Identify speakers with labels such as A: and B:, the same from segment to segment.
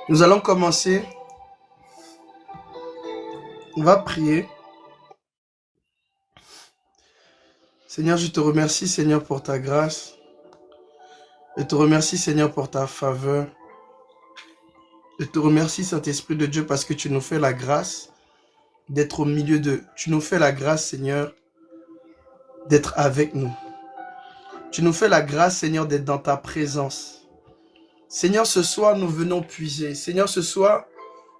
A: Nous allons commencer. On va prier. Seigneur, je te remercie, Seigneur, pour ta grâce. Je te remercie, Seigneur, pour ta faveur. Je te remercie, Saint-Esprit de Dieu, parce que tu nous fais la grâce d'être au milieu d'eux. Tu nous fais la grâce, Seigneur, d'être avec nous. Tu nous fais la grâce, Seigneur, d'être dans ta présence. Seigneur, ce soir, nous venons puiser. Seigneur, ce soir,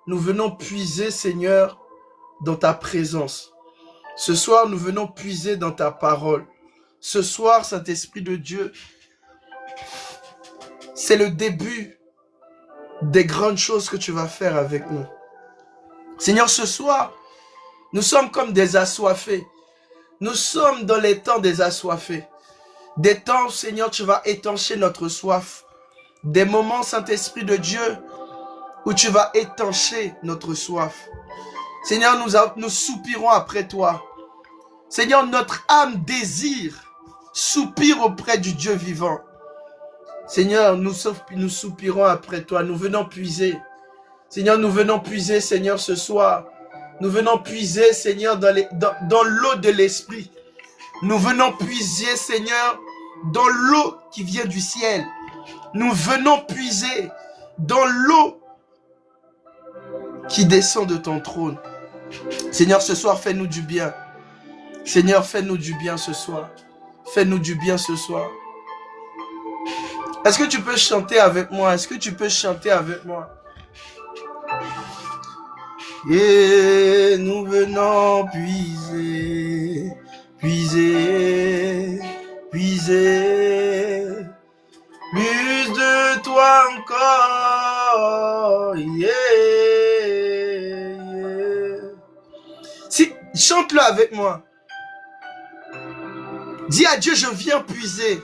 A: nous venons puiser, Seigneur, dans ta présence. Ce soir, nous venons puiser dans ta parole. Ce soir, Saint-Esprit de Dieu, c'est le début des grandes choses que tu vas faire avec nous. Seigneur, ce soir, nous sommes comme des assoiffés. Nous sommes dans les temps des assoiffés. Des temps, Seigneur, tu vas étancher notre soif. Des moments, Saint-Esprit de Dieu, où tu vas étancher notre soif. Seigneur, nous soupirons après toi. Seigneur, notre âme désire, soupire auprès du Dieu vivant. Seigneur, nous soupirons après toi. Nous venons puiser. Seigneur, nous venons puiser, Seigneur, ce soir. Nous venons puiser, Seigneur, dans l'eau de l'Esprit. Nous venons puiser, Seigneur, dans l'eau qui vient du ciel. Nous venons puiser dans l'eau qui descend de ton trône. Seigneur, ce soir, fais-nous du bien. Seigneur, fais-nous du bien ce soir. Fais-nous du bien ce soir. Est-ce que tu peux chanter avec moi? Est-ce que tu peux chanter avec moi? Et nous venons puiser, puiser, puiser. Plus de toi encore. Yeah, yeah. Si, chante-le avec moi. Dis à Dieu, je viens puiser.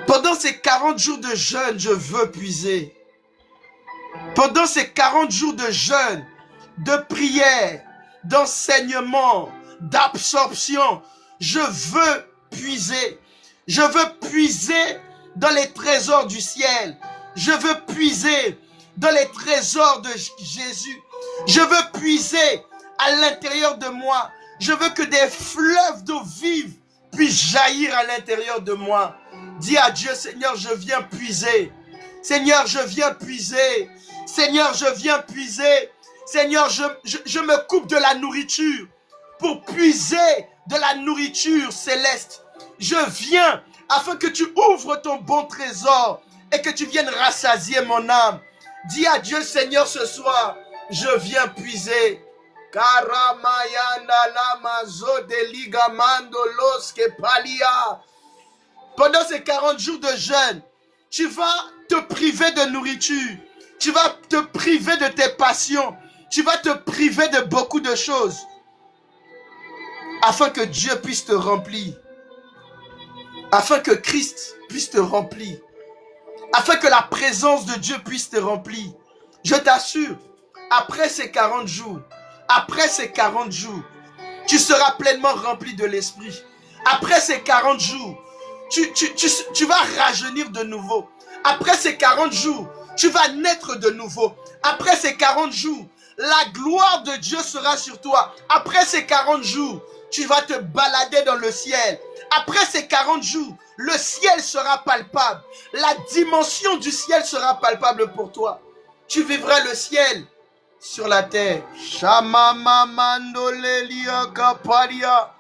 A: Pendant ces 40 jours de jeûne, je veux puiser. Pendant ces 40 jours de jeûne, de prière, d'enseignement, d'absorption, je veux puiser. Je veux puiser dans les trésors du ciel. Je veux puiser dans les trésors de Jésus. Je veux puiser à l'intérieur de moi. Je veux que des fleuves d'eau vive puissent jaillir à l'intérieur de moi. Dis à Dieu, Seigneur, je viens puiser. Seigneur, je viens puiser. Seigneur, je viens puiser. Seigneur, je me coupe de la nourriture pour puiser de la nourriture céleste. Je viens afin que tu ouvres ton bon trésor et que tu viennes rassasier mon âme. Dis à Dieu, Seigneur, ce soir, je viens puiser. Pendant ces 40 jours de jeûne, tu vas te priver de nourriture. Tu vas te priver de tes passions. Tu vas te priver de beaucoup de choses. Afin que Dieu puisse te remplir. Afin que Christ puisse te remplir. Afin que la présence de Dieu puisse te remplir. Je t'assure, après ces 40 jours, tu seras pleinement rempli de l'Esprit. Après ces 40 jours, tu vas rajeunir de nouveau. Après ces 40 jours, tu vas naître de nouveau. Après ces 40 jours, la gloire de Dieu sera sur toi. Après ces 40 jours, tu vas te balader dans le ciel. Après ces 40 jours, le ciel sera palpable. La dimension du ciel sera palpable pour toi. Tu vivras le ciel sur la terre. Shamama mandolelia kaparia.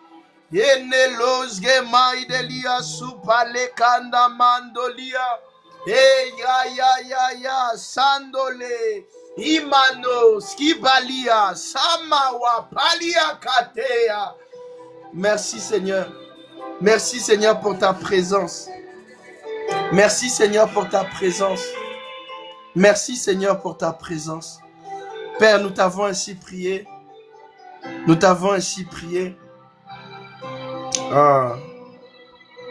A: Yenelos gemaidelia supale kanda mandolia. Hey ya sandole. Imano skibalia samawa palia katea. Merci Seigneur. Merci Seigneur pour ta présence. Merci Seigneur pour ta présence. Merci Seigneur pour ta présence. Père, nous t'avons ainsi prié. Nous t'avons ainsi prié. Ah.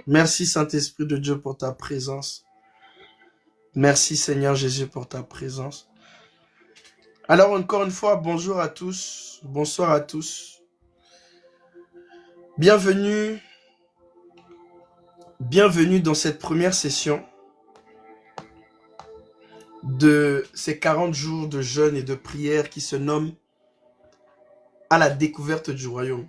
A: Merci Saint-Esprit de Dieu pour ta présence. Merci Seigneur Jésus pour ta présence. Alors encore une fois, bonjour à tous. Bonsoir à tous. Bienvenue dans cette première session de ces 40 jours de jeûne et de prière qui se nomment à la découverte du royaume.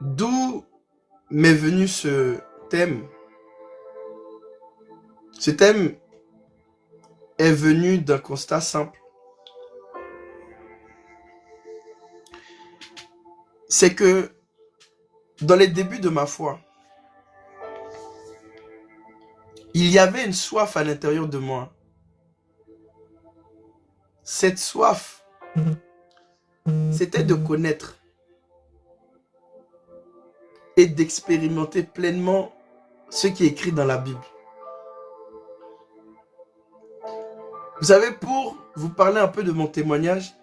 A: D'où m'est venu ce thème? Ce thème est venu d'un constat simple. C'est que dans les débuts de ma foi, il y avait une soif à l'intérieur de moi. Cette soif, c'était de connaître et d'expérimenter pleinement ce qui est écrit dans la Bible. Vous savez, pour vous parler un peu de mon témoignage,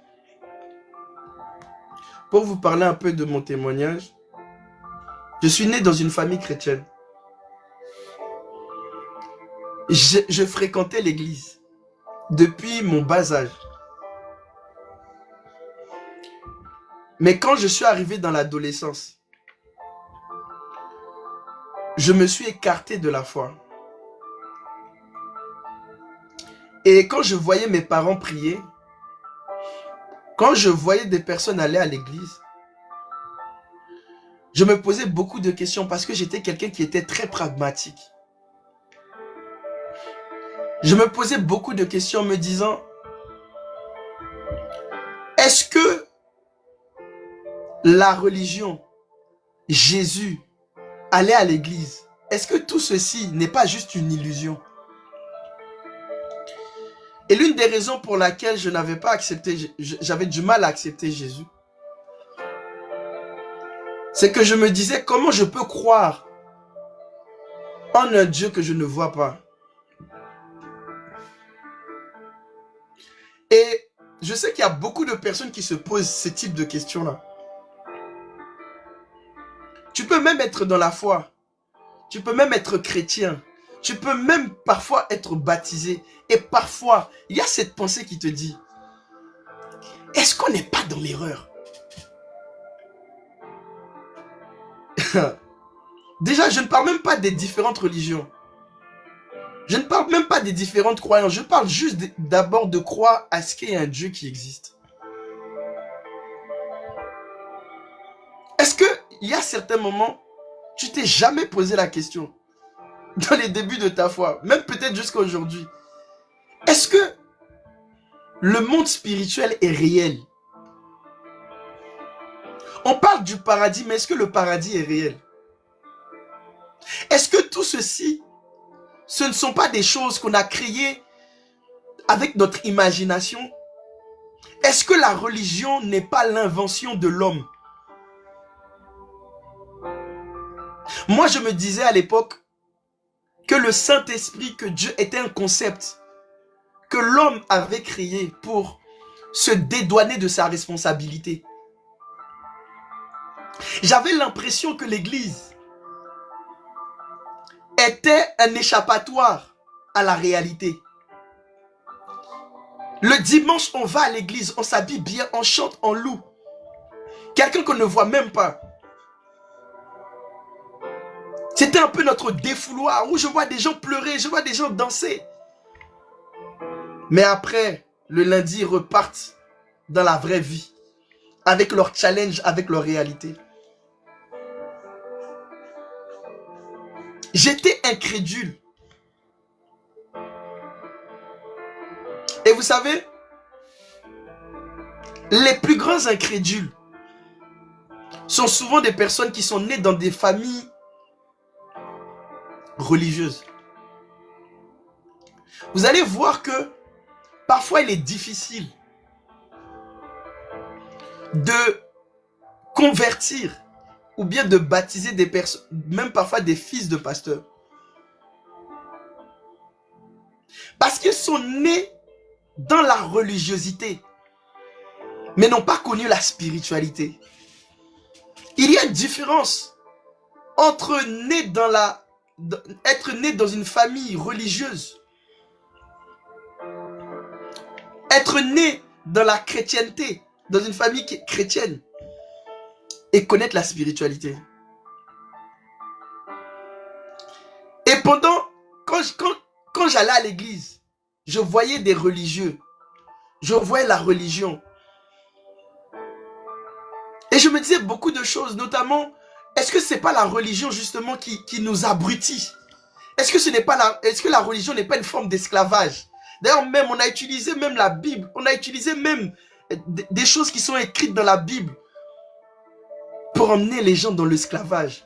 A: je suis né dans une famille chrétienne. Je fréquentais l'église depuis mon bas âge. Mais quand je suis arrivé dans l'adolescence, je me suis écarté de la foi. Et quand je voyais mes parents prier, quand je voyais des personnes aller à l'église, je me posais beaucoup de questions parce que j'étais quelqu'un qui était très pragmatique. Je me posais beaucoup de questions me disant, est-ce que la religion, Jésus, aller à l'église, est-ce que tout ceci n'est pas juste une illusion? Et l'une des raisons pour laquelle je n'avais pas accepté, j'avais du mal à accepter Jésus, c'est que je me disais, comment je peux croire en un Dieu que je ne vois pas? Et je sais qu'il y a beaucoup de personnes qui se posent ce type de questions-là. Tu peux même être dans la foi. Tu peux même être chrétien. Tu peux même parfois être baptisé. Et parfois, il y a cette pensée qui te dit, est-ce qu'on n'est pas dans l'erreur? Déjà, je ne parle même pas des différentes religions. Je ne parle même pas des différentes croyances. Je parle juste d'abord de croire à ce qu'il y a un Dieu qui existe. Est-ce qu'il y a certains moments, tu t'es jamais posé la question, dans les débuts de ta foi, même peut-être jusqu'à aujourd'hui, est-ce que le monde spirituel est réel? On parle du paradis, mais est-ce que le paradis est réel? Est-ce que tout ceci, ce ne sont pas des choses qu'on a créées avec notre imagination? Est-ce que la religion n'est pas l'invention de l'homme? Moi, je me disais à l'époque que le Saint-Esprit, que Dieu était un concept que l'homme avait créé pour se dédouaner de sa responsabilité. J'avais l'impression que l'église était un échappatoire à la réalité. Le dimanche, on va à l'église, on s'habille bien, on chante, on loue. Quelqu'un qu'on ne voit même pas. C'était un peu notre défouloir où je vois des gens pleurer, je vois des gens danser. Mais après, le lundi, ils repartent dans la vraie vie, avec leur challenge, avec leur réalité. J'étais incrédule. Et vous savez, les plus grands incrédules sont souvent des personnes qui sont nées dans des familles religieuses. Vous allez voir que parfois il est difficile de convertir ou bien de baptiser des personnes, même parfois des fils de pasteurs. Parce qu'ils sont nés dans la religiosité, mais n'ont pas connu la spiritualité. Il y a une différence entre être né dans une famille religieuse, être né dans la chrétienté, dans une famille chrétienne, et connaître la spiritualité. Et pendant Quand j'allais à l'église, je voyais des religieux. Je voyais la religion. Et je me disais beaucoup de choses, notamment, est-ce que c'est pas la religion justement qui nous abrutit? Est-ce que la religion n'est pas une forme d'esclavage? D'ailleurs, même, on a utilisé même la Bible, on a utilisé même des choses qui sont écrites dans la Bible pour emmener les gens dans l'esclavage.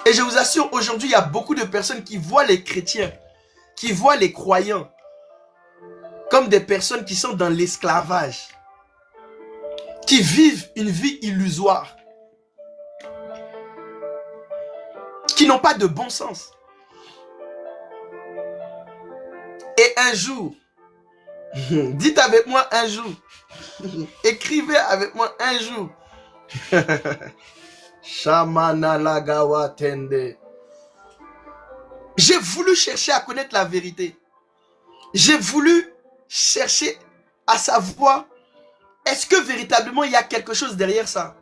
A: Et je vous assure, aujourd'hui, il y a beaucoup de personnes qui voient les chrétiens, qui voient les croyants comme des personnes qui sont dans l'esclavage, qui vivent une vie illusoire, qui n'ont pas de bon sens. Et un jour, dites avec moi un jour, écrivez avec moi un jour. Shamana lagawa tende. J'ai voulu chercher à connaître la vérité. J'ai voulu chercher à savoir, est-ce que véritablement il y a quelque chose derrière ça?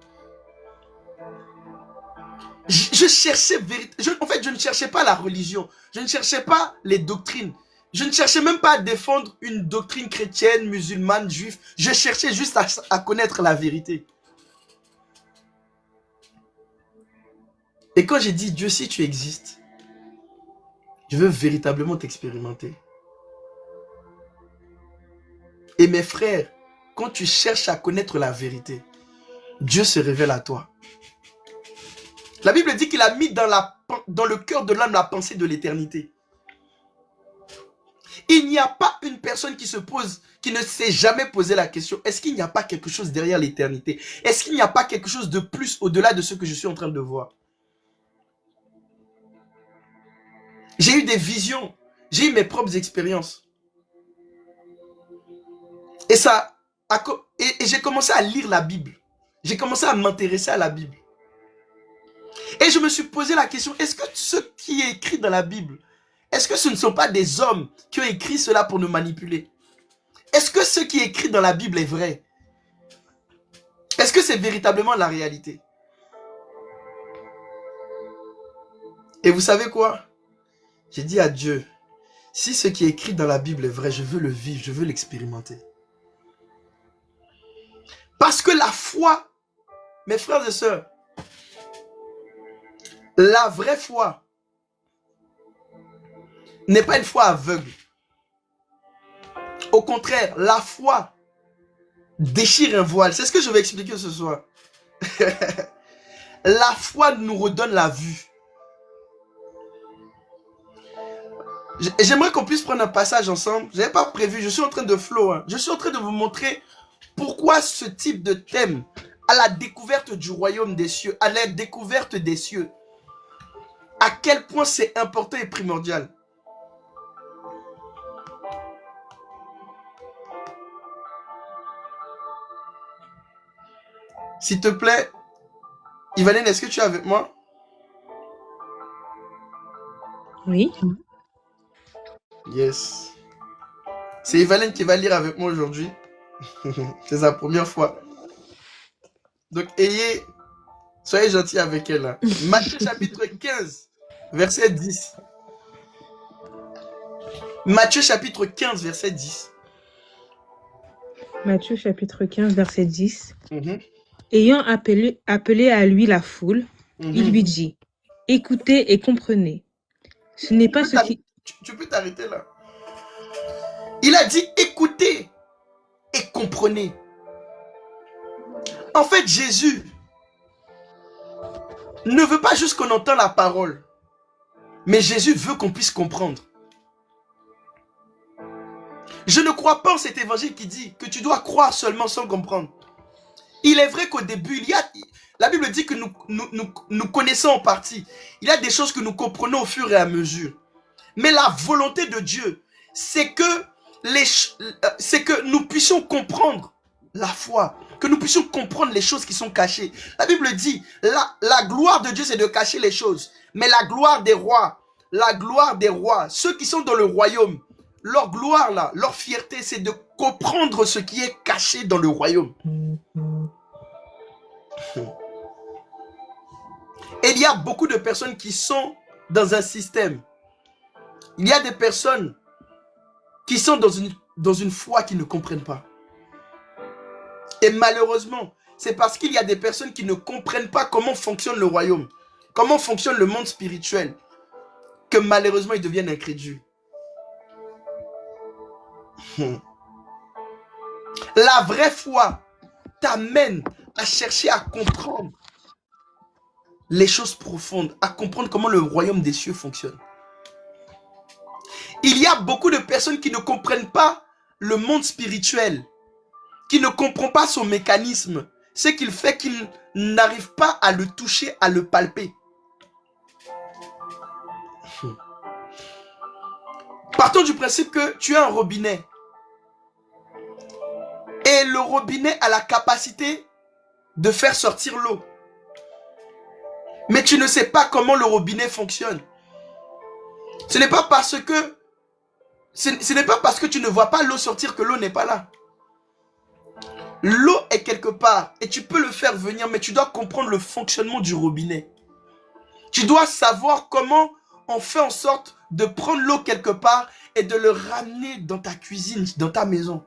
A: Je cherchais en fait, je ne cherchais pas la religion. Je ne cherchais pas les doctrines. Je ne cherchais même pas à défendre une doctrine chrétienne, musulmane, juive. Je cherchais juste à connaître la vérité. Et quand j'ai dit, Dieu, si tu existes, je veux véritablement t'expérimenter. Et mes frères, quand tu cherches à connaître la vérité, Dieu se révèle à toi. La Bible dit qu'il a mis dans le cœur de l'homme la pensée de l'éternité. Il n'y a pas une personne qui ne s'est jamais posé la question, est-ce qu'il n'y a pas quelque chose derrière l'éternité? Est-ce qu'il n'y a pas quelque chose de plus au-delà de ce que je suis en train de voir? J'ai eu des visions, j'ai eu mes propres expériences. Et j'ai commencé à lire la Bible. J'ai commencé à m'intéresser à la Bible. Et je me suis posé la question, est-ce que ce qui est écrit dans la Bible, est-ce que ce ne sont pas des hommes qui ont écrit cela pour nous manipuler? Est-ce que ce qui est écrit dans la Bible est vrai? Est-ce que c'est véritablement la réalité? Et vous savez quoi? J'ai dit à Dieu, si ce qui est écrit dans la Bible est vrai, je veux le vivre, je veux l'expérimenter. Parce que la foi, mes frères et sœurs, la vraie foi n'est pas une foi aveugle. Au contraire, la foi déchire un voile. C'est ce que je vais expliquer ce soir. La foi nous redonne la vue. J'aimerais qu'on puisse prendre un passage ensemble. Je n'avais pas prévu, je suis en train de flow. Je suis en train de vous montrer pourquoi ce type de thème, à la découverte du royaume des cieux, à la découverte des cieux, à quel point c'est important et primordial. S'il te plaît, Ivanène, est-ce que tu es avec moi?
B: Oui.
A: Yes. C'est Ivanène qui va lire avec moi aujourd'hui. C'est sa première fois. Donc, soyez gentils avec elle. Hein. Matthieu chapitre 15, verset 10. Matthieu chapitre 15, verset 10.
B: Matthieu chapitre 15, verset 10. Ayant appelé à lui la foule, il lui dit, écoutez et comprenez. Ce n'est pas ce qui...
A: Tu peux t'arrêter là. Il a dit, écoutez et comprenez. En fait, Jésus ne veut pas juste qu'on entende la parole, mais Jésus veut qu'on puisse comprendre. Je ne crois pas en cet évangile qui dit que tu dois croire seulement sans comprendre. Il est vrai qu'au début, la Bible dit que nous connaissons en partie. Il y a des choses que nous comprenons au fur et à mesure. Mais la volonté de Dieu, c'est que nous puissions comprendre la foi, que nous puissions comprendre les choses qui sont cachées. La Bible dit, la gloire de Dieu, c'est de cacher les choses. Mais la gloire des rois, ceux qui sont dans le royaume, leur gloire là, leur fierté, c'est de comprendre ce qui est caché dans le royaume. Et il y a beaucoup de personnes qui sont dans un système. Il y a des personnes qui sont dans une foi qu'ils ne comprennent pas. Et malheureusement, c'est parce qu'il y a des personnes qui ne comprennent pas comment fonctionne le royaume, comment fonctionne le monde spirituel, que malheureusement ils deviennent incrédules. La vraie foi t'amène à chercher à comprendre les choses profondes, à comprendre comment le royaume des cieux fonctionne. Il y a beaucoup de personnes qui ne comprennent pas le monde spirituel, qui ne comprennent pas son mécanisme, ce qu'il fait qu'ils n'arrivent pas à le toucher, à le palper. Partons du principe que tu as un robinet. Et le robinet a la capacité de faire sortir l'eau. Mais tu ne sais pas comment le robinet fonctionne. Ce n'est pas parce que tu ne vois pas l'eau sortir que l'eau n'est pas là. L'eau est quelque part et tu peux le faire venir, mais tu dois comprendre le fonctionnement du robinet. Tu dois savoir comment on fait en sorte de prendre l'eau quelque part et de le ramener dans ta cuisine, dans ta maison.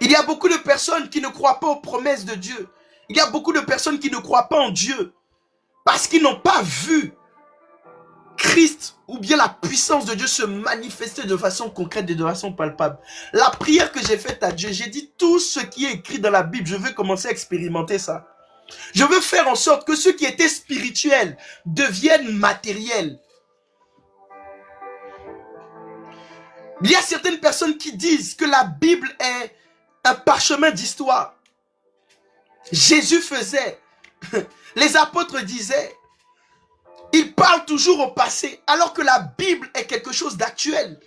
A: Il y a beaucoup de personnes qui ne croient pas aux promesses de Dieu. Il y a beaucoup de personnes qui ne croient pas en Dieu parce qu'ils n'ont pas vu Christ ou bien la puissance de Dieu se manifester de façon concrète et de façon palpable. La prière que j'ai faite à Dieu, j'ai dit tout ce qui est écrit dans la Bible, je veux commencer à expérimenter ça. Je veux faire en sorte que ce qui était spirituel devienne matériel. Il y a certaines personnes qui disent que la Bible est un parchemin d'histoire. Jésus faisait, les apôtres disaient, ils parlent toujours au passé, alors que la Bible est quelque chose d'actuel.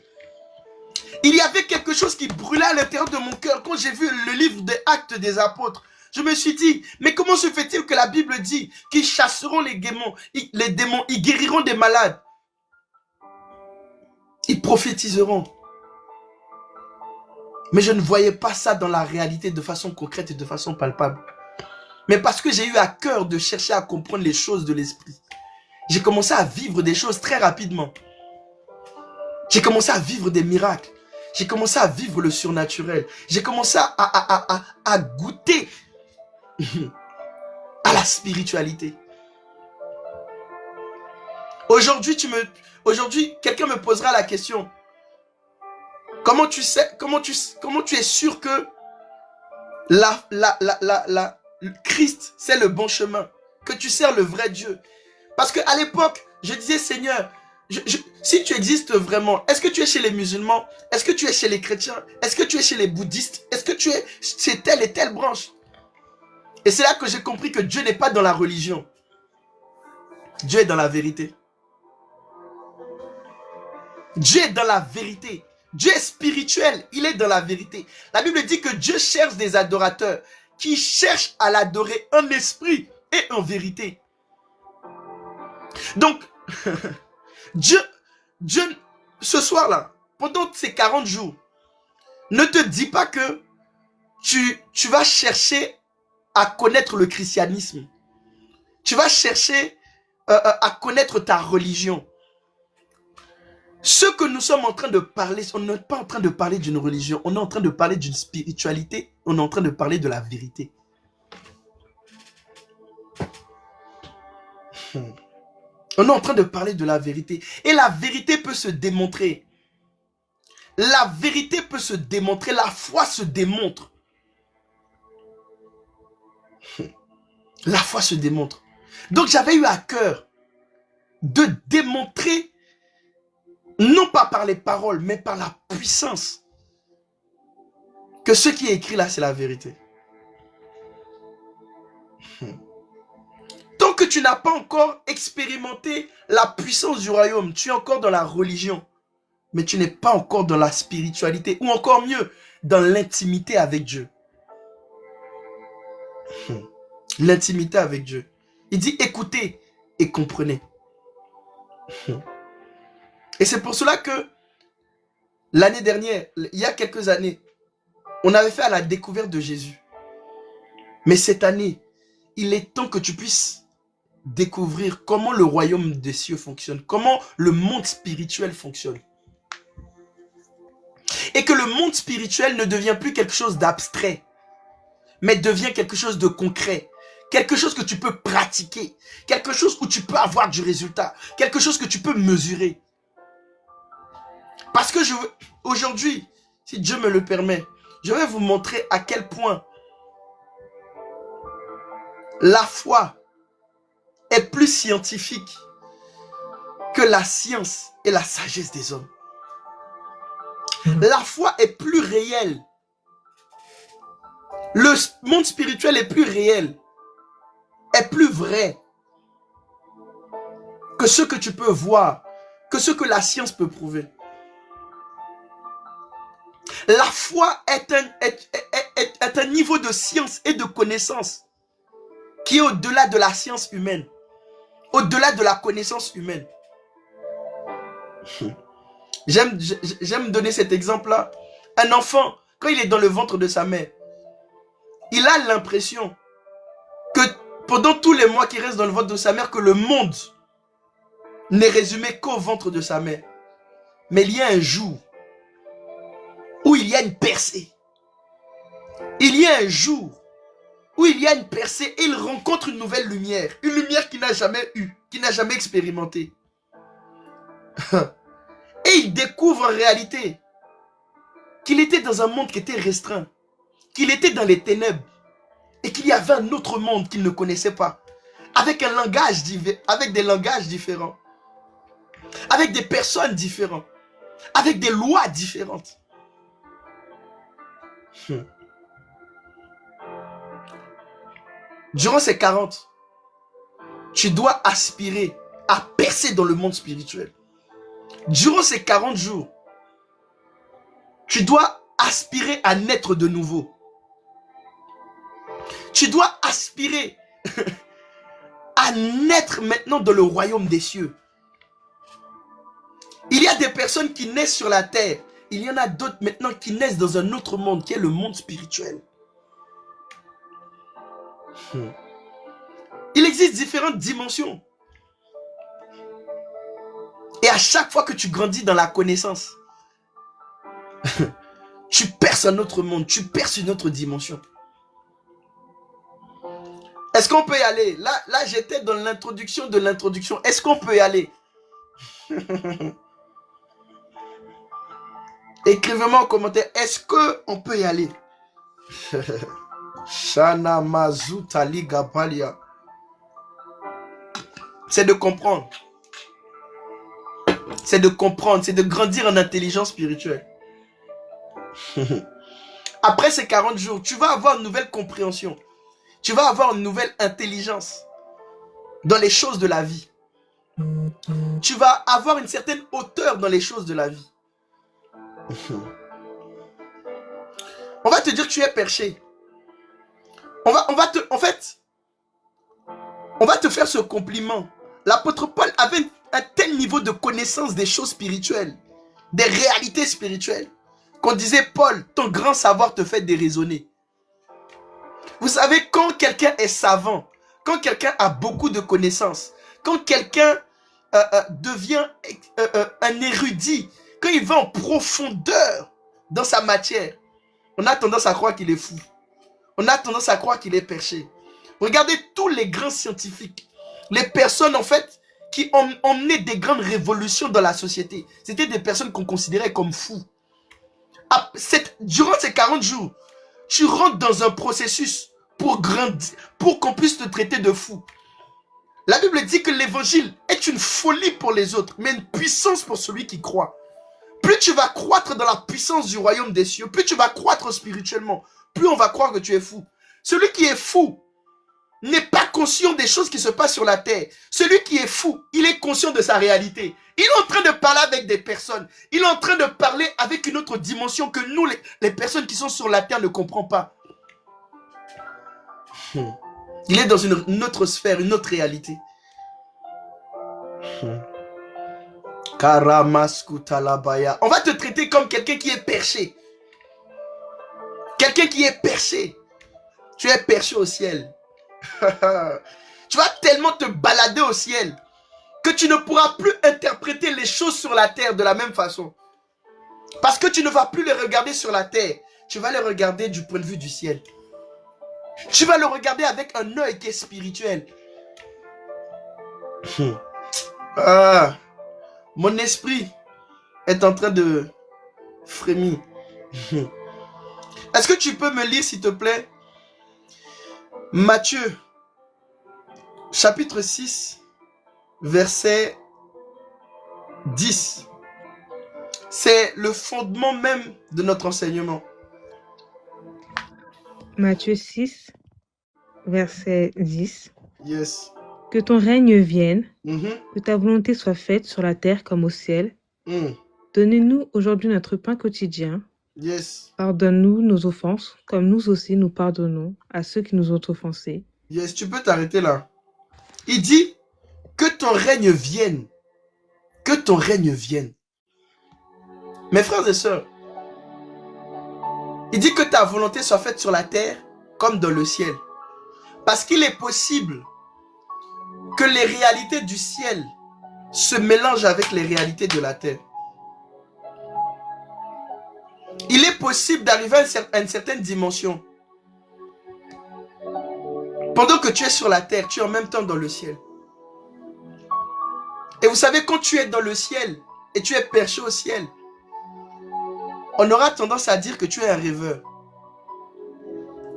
A: Il y avait quelque chose qui brûlait à l'intérieur de mon cœur quand j'ai vu le livre des Actes des Apôtres. Je me suis dit, mais comment se fait-il que la Bible dit qu'ils chasseront les démons, ils guériront des malades, ils prophétiseront. Mais je ne voyais pas ça dans la réalité de façon concrète et de façon palpable. Mais parce que j'ai eu à cœur de chercher à comprendre les choses de l'esprit, j'ai commencé à vivre des choses très rapidement. J'ai commencé à vivre des miracles. J'ai commencé à vivre le surnaturel. J'ai commencé à goûter à la spiritualité. Aujourd'hui, quelqu'un me posera la question. Comment tu es sûr que Christ, c'est le bon chemin, que tu sers le vrai Dieu? Parce qu'à l'époque, je disais, Seigneur, si tu existes vraiment, est-ce que tu es chez les musulmans? Est-ce que tu es chez les chrétiens? Est-ce que tu es chez les bouddhistes? Est-ce que tu es chez telle et telle branche? Et c'est là que j'ai compris que Dieu n'est pas dans la religion. Dieu est dans la vérité. Dieu est dans la vérité. Dieu est spirituel, il est dans la vérité. La Bible dit que Dieu cherche des adorateurs qui cherchent à l'adorer en esprit et en vérité. Donc, Dieu, ce soir-là, pendant ces 40 jours, ne te dis pas que tu vas chercher à connaître le christianisme. Tu vas chercher à connaître ta religion. Ce que nous sommes en train de parler, on n'est pas en train de parler d'une religion, on est en train de parler d'une spiritualité, on est en train de parler de la vérité. On est en train de parler de la vérité. Et la vérité peut se démontrer. La vérité peut se démontrer, la foi se démontre. La foi se démontre. Donc j'avais eu à cœur de démontrer, non pas par les paroles, mais par la puissance, que ce qui est écrit là, c'est la vérité. Tant que tu n'as pas encore expérimenté la puissance du royaume, tu es encore dans la religion, mais tu n'es pas encore dans la spiritualité, ou encore mieux, dans l'intimité avec Dieu. L'intimité avec Dieu. Il dit écoutez et comprenez. Et c'est pour cela que l'année dernière, il y a quelques années, on avait fait à la découverte de Jésus. Mais cette année, il est temps que tu puisses découvrir comment le royaume des cieux fonctionne, comment le monde spirituel fonctionne. Et que le monde spirituel ne devient plus quelque chose d'abstrait, mais devient quelque chose de concret, quelque chose que tu peux pratiquer, quelque chose où tu peux avoir du résultat, quelque chose que tu peux mesurer. Parce que aujourd'hui, si Dieu me le permet, je vais vous montrer à quel point la foi est plus scientifique que la science et la sagesse des hommes. La foi est plus réelle. Le monde spirituel est plus réel, est plus vrai que ce que tu peux voir, que ce que la science peut prouver. La foi est un niveau de science et de connaissance qui est au-delà de la science humaine, au-delà de la connaissance humaine. J'aime donner cet exemple-là. Un enfant, quand il est dans le ventre de sa mère, il a l'impression que pendant tous les mois qu'il reste dans le ventre de sa mère, que le monde n'est résumé qu'au ventre de sa mère. Mais il y a un jour où il y a une percée. Il y a un jour où il y a une percée et il rencontre une nouvelle lumière. Une lumière qu'il n'a jamais eue, qu'il n'a jamais expérimentée. Et il découvre en réalité qu'il était dans un monde qui était restreint, qu'il était dans les ténèbres et qu'il y avait un autre monde qu'il ne connaissait pas, avec un langage avec des langages différents, avec des personnes différentes, avec des lois différentes. Durant ces 40, tu dois aspirer à percer dans le monde spirituel. Durant ces 40 jours, tu dois aspirer à naître de nouveau. Tu dois aspirer à naître maintenant dans le royaume des cieux. Il y a des personnes qui naissent sur la terre. Il y en a d'autres maintenant qui naissent dans un autre monde, qui est le monde spirituel. Il existe différentes dimensions. Et à chaque fois que tu grandis dans la connaissance, tu perces un autre monde, tu perces une autre dimension. Est-ce qu'on peut y aller? Là j'étais dans l'introduction de l'introduction. Est-ce qu'on peut y aller? Écrivez-moi en commentaire. Est-ce qu'on peut y aller? Shana Mazuta Liga Balia. C'est de comprendre. C'est de comprendre, c'est de grandir en intelligence spirituelle. Après ces 40 jours, tu vas avoir une nouvelle compréhension. Tu vas avoir une nouvelle intelligence dans les choses de la vie. Tu vas avoir une certaine hauteur dans les choses de la vie. On va te dire que tu es perché. On va te faire ce compliment. L'apôtre Paul avait un tel niveau de connaissance des choses spirituelles, des réalités spirituelles, qu'on disait, Paul, ton grand savoir te fait déraisonner. Vous savez, quand quelqu'un est savant, quand quelqu'un a beaucoup de connaissances, quand quelqu'un devient un érudit, quand il va en profondeur dans sa matière, on a tendance à croire qu'il est fou. On a tendance à croire qu'il est perché. Regardez tous les grands scientifiques, les personnes en fait qui ont emmené des grandes révolutions dans la société. C'était des personnes qu'on considérait comme fous. Durant ces 40 jours, tu rentres dans un processus pour grandir, pour qu'on puisse te traiter de fou. La Bible dit que l'évangile est une folie pour les autres, mais une puissance pour celui qui croit. Plus tu vas croître dans la puissance du royaume des cieux, plus tu vas croître spirituellement, plus on va croire que tu es fou. Celui qui est fou n'est pas conscient des choses qui se passent sur la terre. Celui qui est fou, il est conscient de sa réalité. Il est en train de parler avec des personnes. Il est en train de parler avec une autre dimension que nous, les personnes qui sont sur la terre, ne comprenons pas. Il est dans une autre sphère, une autre réalité. On va te traiter comme quelqu'un qui est perché. Quelqu'un qui est perché. Tu es perché au ciel. Tu vas tellement te balader au ciel que tu ne pourras plus interpréter les choses sur la terre de la même façon. Parce que tu ne vas plus les regarder sur la terre. Tu vas les regarder du point de vue du ciel. Tu vas le regarder avec un œil qui est spirituel. Ah, mon esprit est en train de frémir. Est-ce que tu peux me lire, s'il te plaît, Matthieu, chapitre 6, verset 10. C'est le fondement même de notre enseignement.
B: Matthieu 6, verset 10.
A: Yes.
B: Que ton règne vienne,
A: Mhm.
B: que ta volonté soit faite sur la terre comme au ciel.
A: Mm.
B: Donnez-nous aujourd'hui notre pain quotidien.
A: Yes.
B: Pardonne-nous nos offenses, comme nous aussi nous pardonnons à ceux qui nous ont offensés.
A: Yes, tu peux t'arrêter là. Il dit que ton règne vienne. Que ton règne vienne. Mes frères et sœurs, il dit que ta volonté soit faite sur la terre comme dans le ciel. Parce qu'il est possible que les réalités du ciel se mélangent avec les réalités de la terre. Il est possible d'arriver à une certaine dimension. Pendant que tu es sur la terre, tu es en même temps dans le ciel. Et vous savez, quand tu es dans le ciel et tu es perché au ciel, on aura tendance à dire que tu es un rêveur.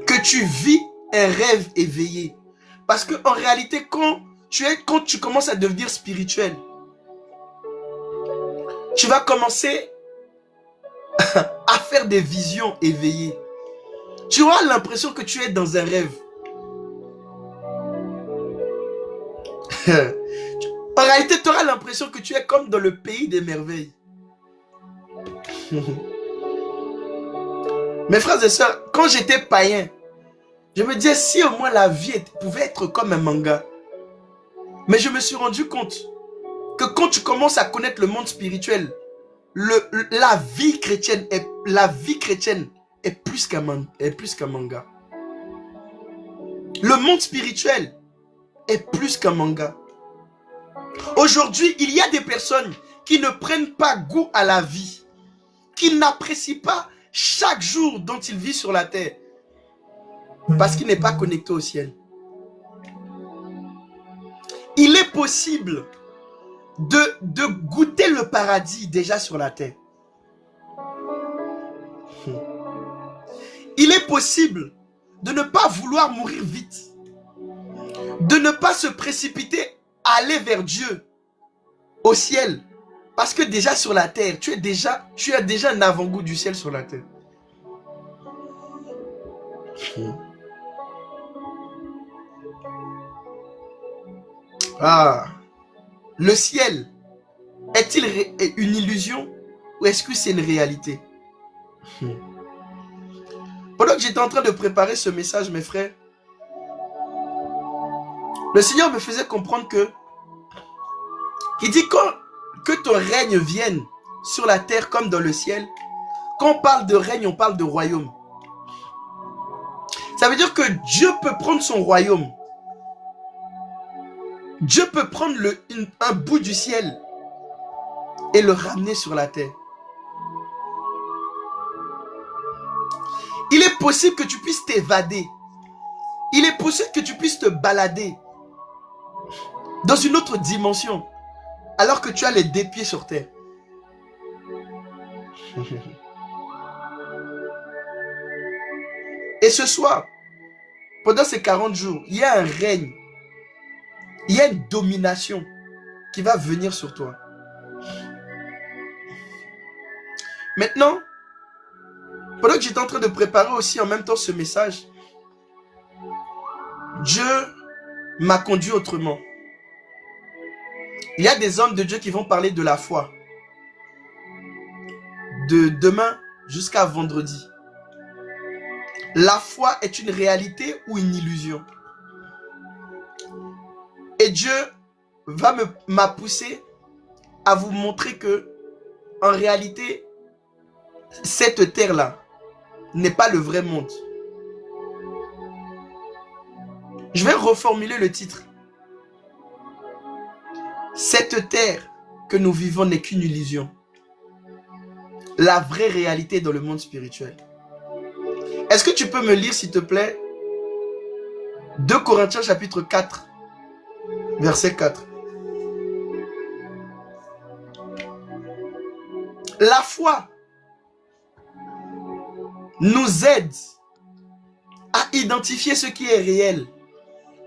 A: Que tu vis un rêve éveillé. Parce qu'en réalité, quand tu commences à devenir spirituel, tu vas commencer à faire des visions éveillées. Tu auras l'impression que tu es dans un rêve. En réalité, tu auras l'impression que tu es comme dans le pays des merveilles. Mes frères et sœurs, quand j'étais païen, je me disais si au moins la vie pouvait être comme un manga. Mais je me suis rendu compte que quand tu commences à connaître le monde spirituel, la vie chrétienne est plus qu'un manga. Le monde spirituel est plus qu'un manga. Aujourd'hui, il y a des personnes qui ne prennent pas goût à la vie, qui n'apprécient pas chaque jour dont ils vivent sur la terre, parce qu'il n'est pas connecté au ciel. Il est possible de goûter le paradis déjà sur la terre. Il est possible de ne pas vouloir mourir vite, de ne pas se précipiter à aller vers Dieu, au ciel, parce que déjà sur la terre, tu as déjà un avant-goût du ciel sur la terre. Ah, le ciel est-il une illusion ou est-ce que c'est une réalité? Pendant que j'étais en train de préparer ce message, mes frères, le Seigneur me faisait comprendre qu'il dit que ton règne vienne sur la terre comme dans le ciel. Quand on parle de règne, on parle de royaume. Ça veut dire que Dieu peut prendre son royaume. Dieu peut prendre un bout du ciel et le ramener sur la terre. Il est possible que tu puisses t'évader. Il est possible que tu puisses te balader dans une autre dimension alors que tu as les deux pieds sur terre. Et ce soir, pendant ces 40 jours, il y a un règne, il y a une domination qui va venir sur toi. Maintenant, pendant que j'étais en train de préparer aussi en même temps ce message, Dieu m'a conduit autrement. Il y a des hommes de Dieu qui vont parler de la foi. De demain jusqu'à vendredi. La foi est une réalité ou une illusion? Et Dieu m'a poussé à vous montrer que, en réalité, cette terre-là n'est pas le vrai monde. Je vais reformuler le titre. Cette terre que nous vivons n'est qu'une illusion. La vraie réalité est dans le monde spirituel. Est-ce que tu peux me lire, s'il te plaît, 2 Corinthiens chapitre 4, verset 4. La foi nous aide à identifier ce qui est réel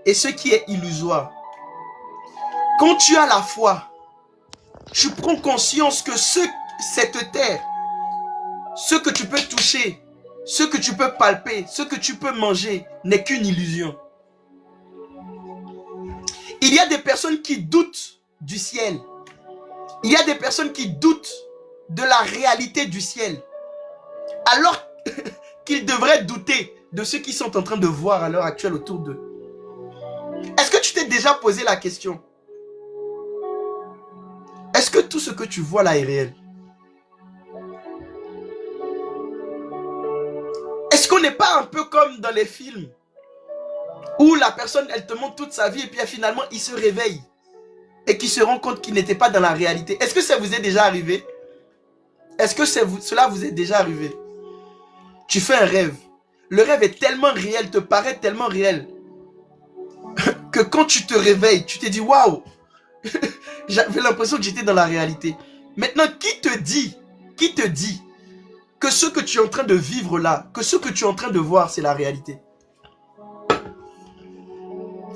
A: et ce qui est illusoire. Quand tu as la foi, tu prends conscience que cette terre, ce que tu peux toucher, ce que tu peux palper, ce que tu peux manger, n'est qu'une illusion. Il y a des personnes qui doutent du ciel. Il y a des personnes qui doutent de la réalité du ciel. Alors qu'ils devraient douter de ce qu'ils sont en train de voir à l'heure actuelle autour d'eux. Est-ce que tu t'es déjà posé la question? Est-ce que tout ce que tu vois là est réel? Est-ce qu'on n'est pas un peu comme dans les films où la personne, elle te montre toute sa vie et puis finalement, il se réveille et qu'il se rend compte qu'il n'était pas dans la réalité? Est-ce que ça vous est déjà arrivé? Est-ce que cela vous est déjà arrivé? Tu fais un rêve. Le rêve est tellement réel, te paraît tellement réel que quand tu te réveilles, tu te dis waouh, j'avais l'impression que j'étais dans la réalité. Maintenant, qui te dit que ce que tu es en train de vivre là, que ce que tu es en train de voir, c'est la réalité?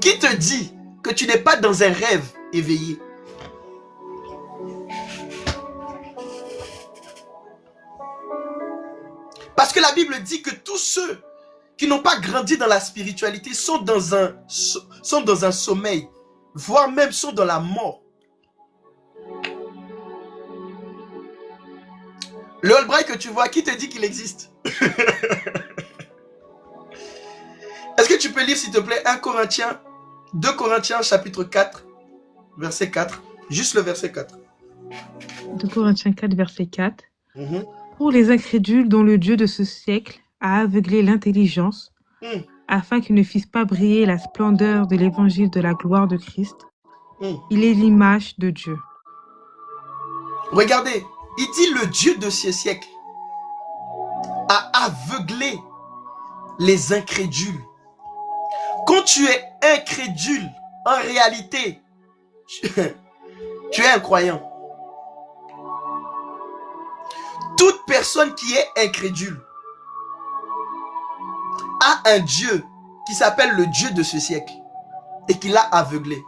A: Qui te dit que tu n'es pas dans un rêve éveillé? Parce que la Bible dit que tous ceux qui n'ont pas grandi dans la spiritualité sont dans un sommeil, voire même sont dans la mort. Le Albright que tu vois, qui te dit qu'il existe? Est-ce que tu peux lire, s'il te plaît, 2 Corinthiens chapitre 4, verset 4, juste le verset 4.
B: 2 Corinthiens 4, verset 4. Pour les incrédules dont le Dieu de ce siècle a aveuglé l'intelligence, afin qu'ils ne fissent pas briller la splendeur de l'évangile de la gloire de Christ. Il est l'image de Dieu.
A: Regardez, il dit le Dieu de ce siècle a aveuglé les incrédules. Quand tu es incrédule, en réalité, tu es un croyant. Toute personne qui est incrédule a un Dieu qui s'appelle le Dieu de ce siècle et qui l'a aveuglé.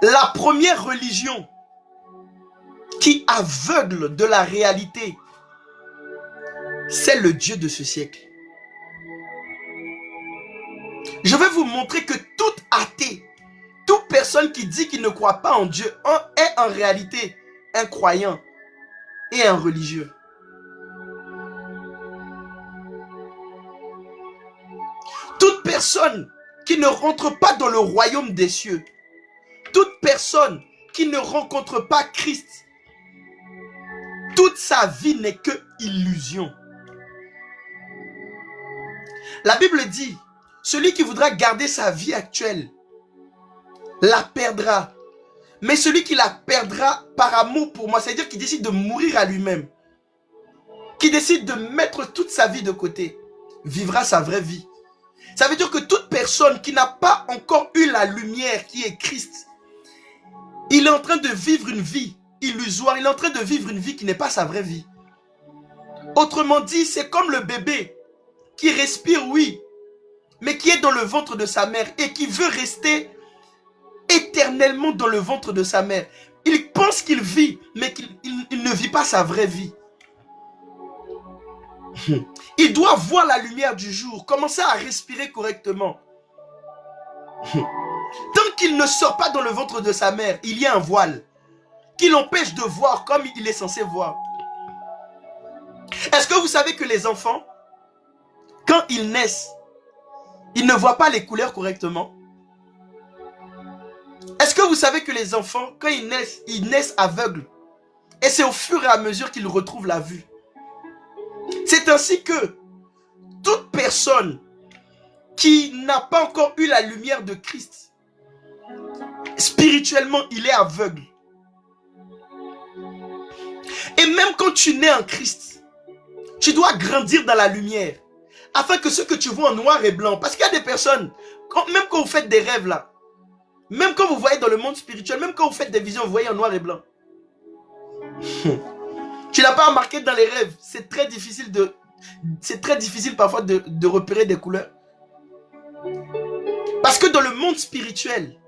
A: La première religion qui aveugle de la réalité, c'est le Dieu de ce siècle. Je vais vous montrer que tout athée, toute personne qui dit qu'il ne croit pas en Dieu est en réalité un croyant et un religieux. Toute personne qui ne rentre pas dans le royaume des cieux, toute personne qui ne rencontre pas Christ, toute sa vie n'est que illusion. La Bible dit, celui qui voudra garder sa vie actuelle la perdra. Mais celui qui la perdra par amour pour moi, c'est-à-dire qui décide de mourir à lui-même, qui décide de mettre toute sa vie de côté, vivra sa vraie vie. Ça veut dire que toute personne qui n'a pas encore eu la lumière qui est Christ, il est en train de vivre une vie illusoire, il est en train de vivre une vie qui n'est pas sa vraie vie. Autrement dit, c'est comme le bébé qui respire, oui, mais qui est dans le ventre de sa mère et qui veut rester éternellement dans le ventre de sa mère. Il pense qu'il vit, mais qu'il ne vit pas sa vraie vie. Il doit voir la lumière du jour, commencer à respirer correctement. Tant qu'il ne sort pas dans le ventre de sa mère, il y a un voile qui l'empêche de voir comme il est censé voir. Est-ce que vous savez que les enfants, quand ils naissent, ils ne voient pas les couleurs correctement? Est-ce que vous savez que les enfants, quand ils naissent aveugles? Et c'est au fur et à mesure qu'ils retrouvent la vue. C'est ainsi que toute personne qui n'a pas encore eu la lumière de Christ Spirituellement, il est aveugle. Et même quand tu nais en Christ, tu dois grandir dans la lumière, afin que ce que tu vois en noir et blanc, parce qu'il y a des personnes, même quand vous faites des rêves là, même quand vous voyez dans le monde spirituel, même quand vous faites des visions, vous voyez en noir et blanc. Tu n'as pas remarqué dans les rêves, c'est très difficile parfois de repérer des couleurs. Parce que dans le monde spirituel,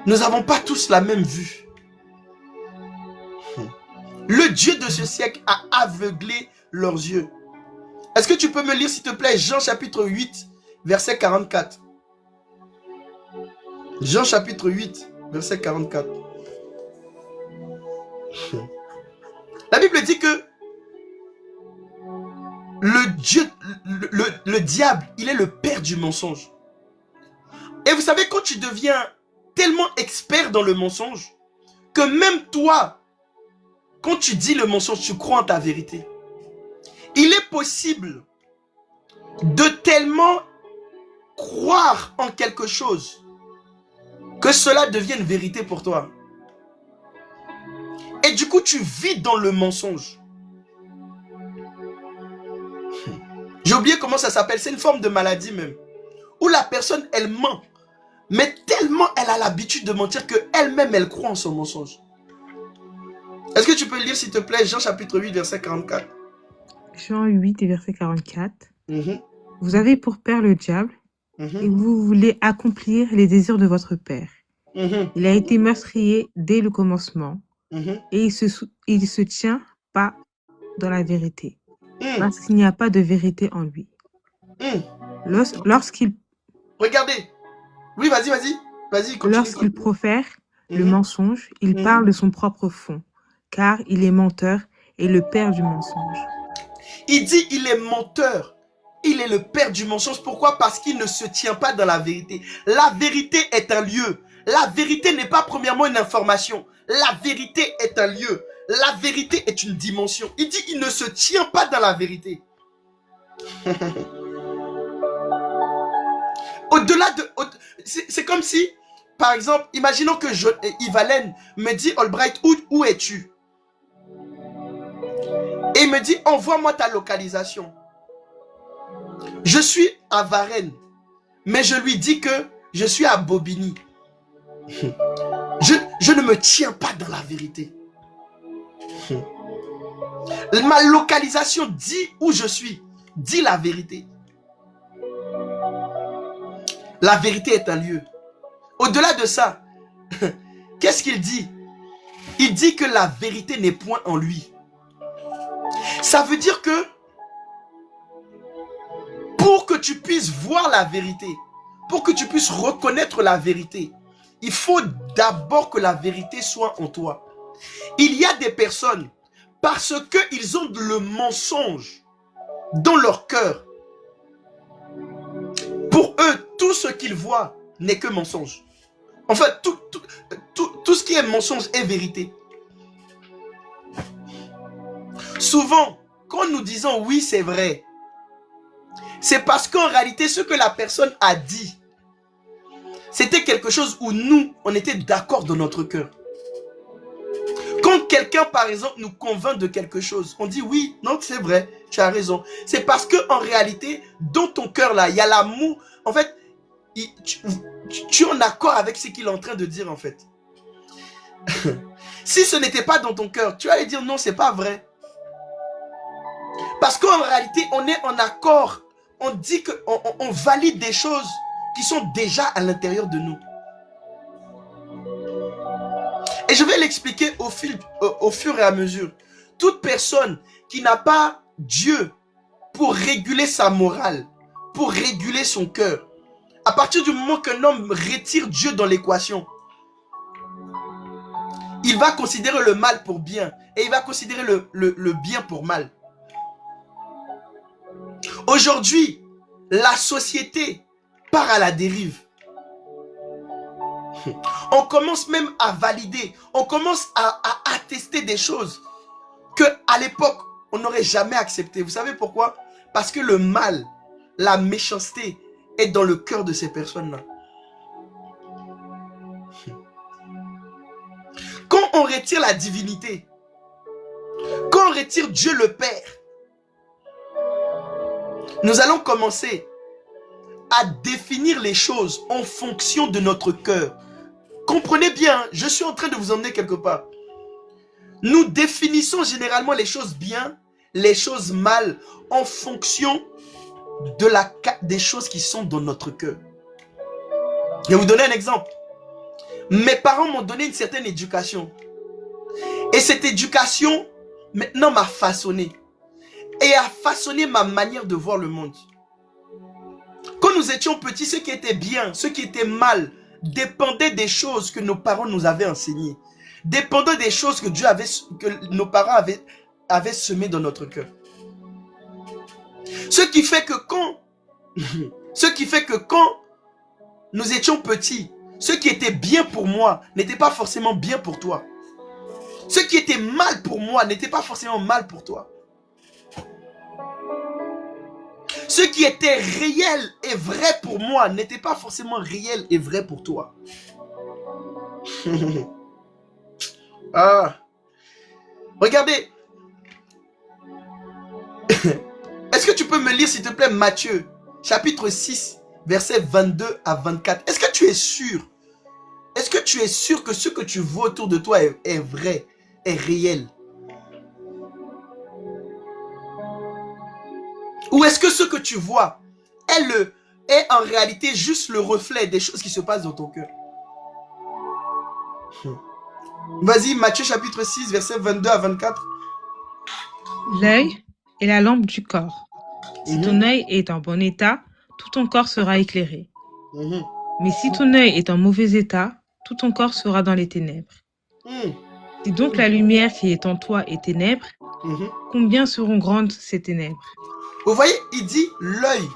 A: nous n'avons pas tous la même vue. Le Dieu de ce siècle a aveuglé leurs yeux. Est-ce que tu peux me lire s'il te plaît Jean chapitre 8, verset 44. Jean chapitre 8, verset 44. La Bible dit que le diable, il est le père du mensonge. Et vous savez, quand tu deviens tellement expert dans le mensonge, que même toi, quand tu dis le mensonge, tu crois en ta vérité. Il est possible de tellement croire en quelque chose que cela devienne vérité pour toi. Et du coup, tu vis dans le mensonge. J'ai oublié comment ça s'appelle. C'est une forme de maladie même. Où la personne, elle ment. Mais tellement elle a l'habitude de mentir qu'elle-même, elle croit en son mensonge. Est-ce que tu peux lire, s'il te plaît, Jean chapitre 8, verset 44?
B: Jean 8, verset 44. Vous avez pour père le diable, et vous voulez accomplir les désirs de votre père. Il a été meurtrier dès le commencement, et il se tient pas dans la vérité, parce qu'il n'y a pas de vérité en lui. Lorsqu'il...
A: Regardez. Oui, vas-y, continue.
B: Lorsqu'il profère le mensonge, il parle de son propre fond, car il est menteur et le père du mensonge.
A: Il dit il est menteur. Il est le père du mensonge. Pourquoi? Parce qu'il ne se tient pas dans la vérité. La vérité est un lieu. La vérité n'est pas premièrement une information. La vérité est un lieu. La vérité est une dimension. Il dit il ne se tient pas dans la vérité. Au-delà de... C'est comme si, par exemple, imaginons que Yvalène me dit, Albright, où es-tu? Et il me dit, envoie-moi ta localisation. Je suis à Varennes, mais je lui dis que je suis à Bobigny. Je ne me tiens pas dans la vérité. Ma localisation dit où je suis, dit la vérité. La vérité est un lieu. Au-delà de ça, qu'est-ce qu'il dit? Il dit que la vérité n'est point en lui. Ça veut dire que pour que tu puisses voir la vérité, pour que tu puisses reconnaître la vérité, il faut d'abord que la vérité soit en toi. Il y a des personnes, parce qu'ils ont le mensonge dans leur cœur, pour eux, tout ce qu'ils voient n'est que mensonge. En fait, tout ce qui est mensonge est vérité. Souvent, quand nous disons oui, c'est vrai, c'est parce qu'en réalité, ce que la personne a dit, c'était quelque chose où nous, on était d'accord dans notre cœur. Quand quelqu'un, par exemple, nous convainc de quelque chose, on dit oui, non, c'est vrai, tu as raison. C'est parce qu'en réalité, dans ton cœur là, il y a l'amour. En fait, tu es en accord avec ce qu'il est en train de dire en fait. Si ce n'était pas dans ton cœur, tu allais dire non, c'est pas vrai. Parce qu'en réalité, on est en accord. On dit qu'on valide des choses qui sont déjà à l'intérieur de nous. Et je vais l'expliquer au fur et à mesure. Toute personne qui n'a pas Dieu pour réguler sa morale, pour réguler son cœur, à partir du moment qu'un homme retire Dieu dans l'équation, il va considérer le mal pour bien et il va considérer le bien pour mal. Aujourd'hui, la société part à la dérive. On commence même à valider, on commence à attester des choses que à l'époque, on n'aurait jamais accepté. Vous savez pourquoi? Parce que le mal, la méchanceté est dans le cœur de ces personnes-là. quand on retire la divinité, quand on retire Dieu le Père, nous allons commencer à définir les choses en fonction de notre cœur. Comprenez bien, je suis en train de vous emmener quelque part. Nous définissons généralement les choses bien, les choses mal, en fonction des choses qui sont dans notre cœur. Je vais vous donner un exemple. Mes parents m'ont donné une certaine éducation. Et cette éducation, maintenant, m'a façonné. Et a façonné ma manière de voir le monde. Quand nous étions petits, ce qui était bien, ce qui était mal, dépendait des choses que nos parents nous avaient enseignées. Dépendait des choses que nos parents avaient semées dans notre cœur. Ce qui fait que quand nous étions petits, ce qui était bien pour moi n'était pas forcément bien pour toi. Ce qui était mal pour moi n'était pas forcément mal pour toi. Ce qui était réel et vrai pour moi n'était pas forcément réel et vrai pour toi. Ah. Regardez. Est-ce que tu peux me lire s'il te plaît Matthieu, chapitre 6, versets 22 à 24. Est-ce que tu es sûr? Est-ce que tu es sûr que ce que tu vois autour de toi est vrai, est réel? Ou est-ce que ce que tu vois est en réalité juste le reflet des choses qui se passent dans ton cœur? Vas-y, Matthieu chapitre 6, versets 22 à 24.
B: L'œil est la lampe du corps. Si ton œil est en bon état, tout ton corps sera éclairé. Mais si ton œil est en mauvais état, tout ton corps sera dans les ténèbres. Si donc la lumière qui est en toi est ténèbres, combien seront grandes ces ténèbres?
A: Vous voyez, il dit l'œil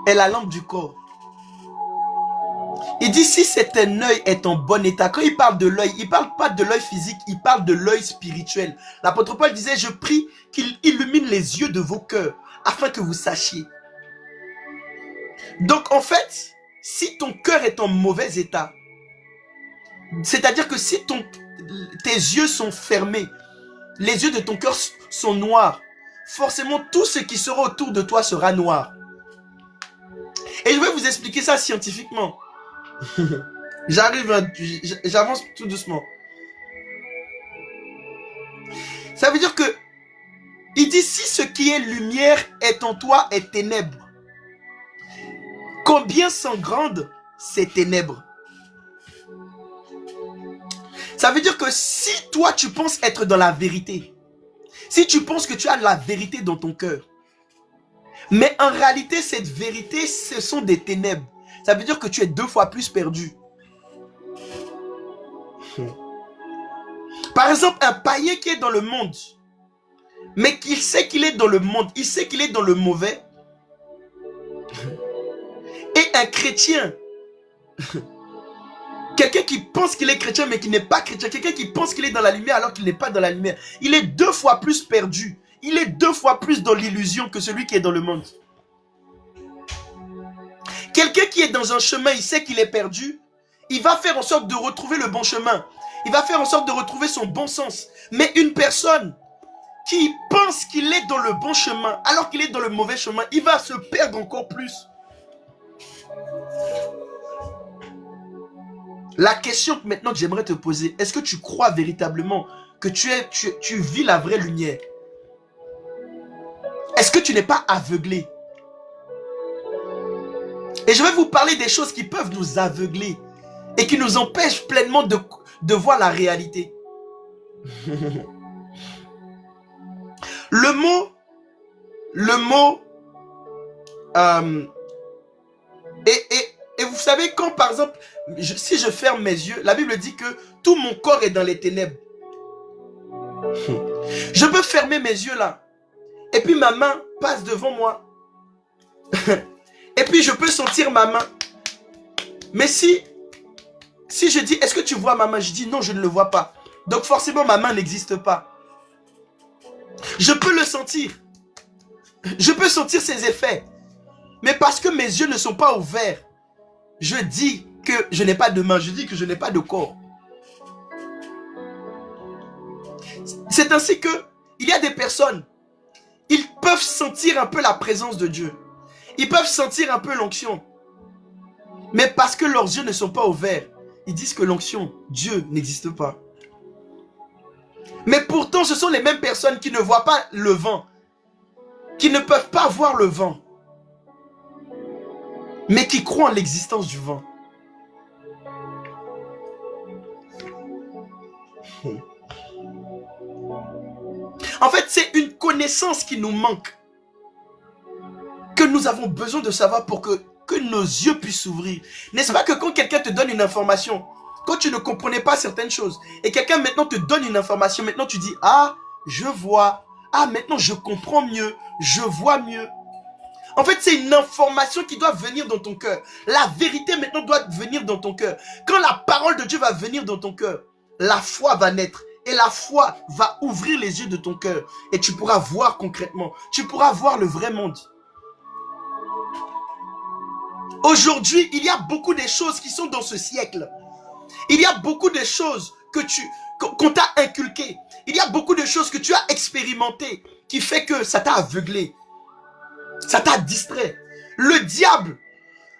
A: est la lampe du corps. Il dit si cet œil est en bon état. Quand il parle de l'œil, il ne parle pas de l'œil physique, il parle de l'œil spirituel. L'apôtre Paul disait, je prie qu'il illumine les yeux de vos cœurs afin que vous sachiez. Donc en fait, si ton cœur est en mauvais état, c'est-à-dire que si tes yeux sont fermés, les yeux de ton cœur sont noirs, forcément tout ce qui sera autour de toi sera noir. Et je vais vous expliquer ça scientifiquement. J'avance tout doucement. Ça veut dire que il dit si ce qui est lumière est en toi est ténèbres, combien sont grandes ces ténèbres? Ça veut dire que si toi tu penses être dans la vérité, si tu penses que tu as la vérité dans ton cœur, mais en réalité cette vérité ce sont des ténèbres, ça veut dire que tu es 2 fois plus perdu. Par exemple, un païen qui est dans le monde, mais qu'il sait qu'il est dans le monde, il sait qu'il est dans le mauvais, et un chrétien, quelqu'un qui pense qu'il est chrétien mais qui n'est pas chrétien, quelqu'un qui pense qu'il est dans la lumière alors qu'il n'est pas dans la lumière, il est 2 fois plus perdu, il est 2 fois plus dans l'illusion que celui qui est dans le monde. Quelqu'un qui est dans un chemin, il sait qu'il est perdu, il va faire en sorte de retrouver le bon chemin, il va faire en sorte de retrouver son bon sens. Mais une personne qui pense qu'il est dans le bon chemin alors qu'il est dans le mauvais chemin, il va se perdre encore plus. La question que maintenant j'aimerais te poser, est-ce que tu crois véritablement que tu vis la vraie lumière? Est-ce que tu n'es pas aveuglé? Et je vais vous parler des choses qui peuvent nous aveugler et qui nous empêchent pleinement de voir la réalité. Le mot et vous savez quand par exemple, si je ferme mes yeux, la Bible dit que tout mon corps est dans les ténèbres. Je peux fermer mes yeux là et puis ma main passe devant moi. Et puis je peux sentir ma main. Mais si je dis, est-ce que tu vois ma main? Je dis non, je ne le vois pas. Donc forcément ma main n'existe pas. Je peux le sentir. Je peux sentir ses effets. Mais parce que mes yeux ne sont pas ouverts, je dis que je n'ai pas de main. Je dis que je n'ai pas de corps. C'est ainsi que il y a des personnes, ils peuvent sentir un peu la présence de Dieu. Ils peuvent sentir un peu l'onction. Mais parce que leurs yeux ne sont pas ouverts, ils disent que l'onction, Dieu n'existe pas. Mais pourtant, ce sont les mêmes personnes qui ne voient pas le vent, qui ne peuvent pas voir le vent, mais qui croient en l'existence du vent. En fait, c'est une connaissance qui nous manque, que nous avons besoin de savoir pour que nos yeux puissent s'ouvrir. N'est-ce pas que quand quelqu'un te donne une information, quand tu ne comprenais pas certaines choses, et quelqu'un maintenant te donne une information, maintenant tu dis, ah, je vois, ah, maintenant je comprends mieux, je vois mieux. En fait, c'est une information qui doit venir dans ton cœur. La vérité maintenant doit venir dans ton cœur. Quand la parole de Dieu va venir dans ton cœur, la foi va naître. Et la foi va ouvrir les yeux de ton cœur. Et tu pourras voir concrètement. Tu pourras voir le vrai monde. Aujourd'hui, il y a beaucoup de choses qui sont dans ce siècle. Il y a beaucoup de choses qu'on t'a inculquées. Il y a beaucoup de choses que tu as expérimentées qui fait que ça t'a aveuglé. Ça t'a distrait. Le diable,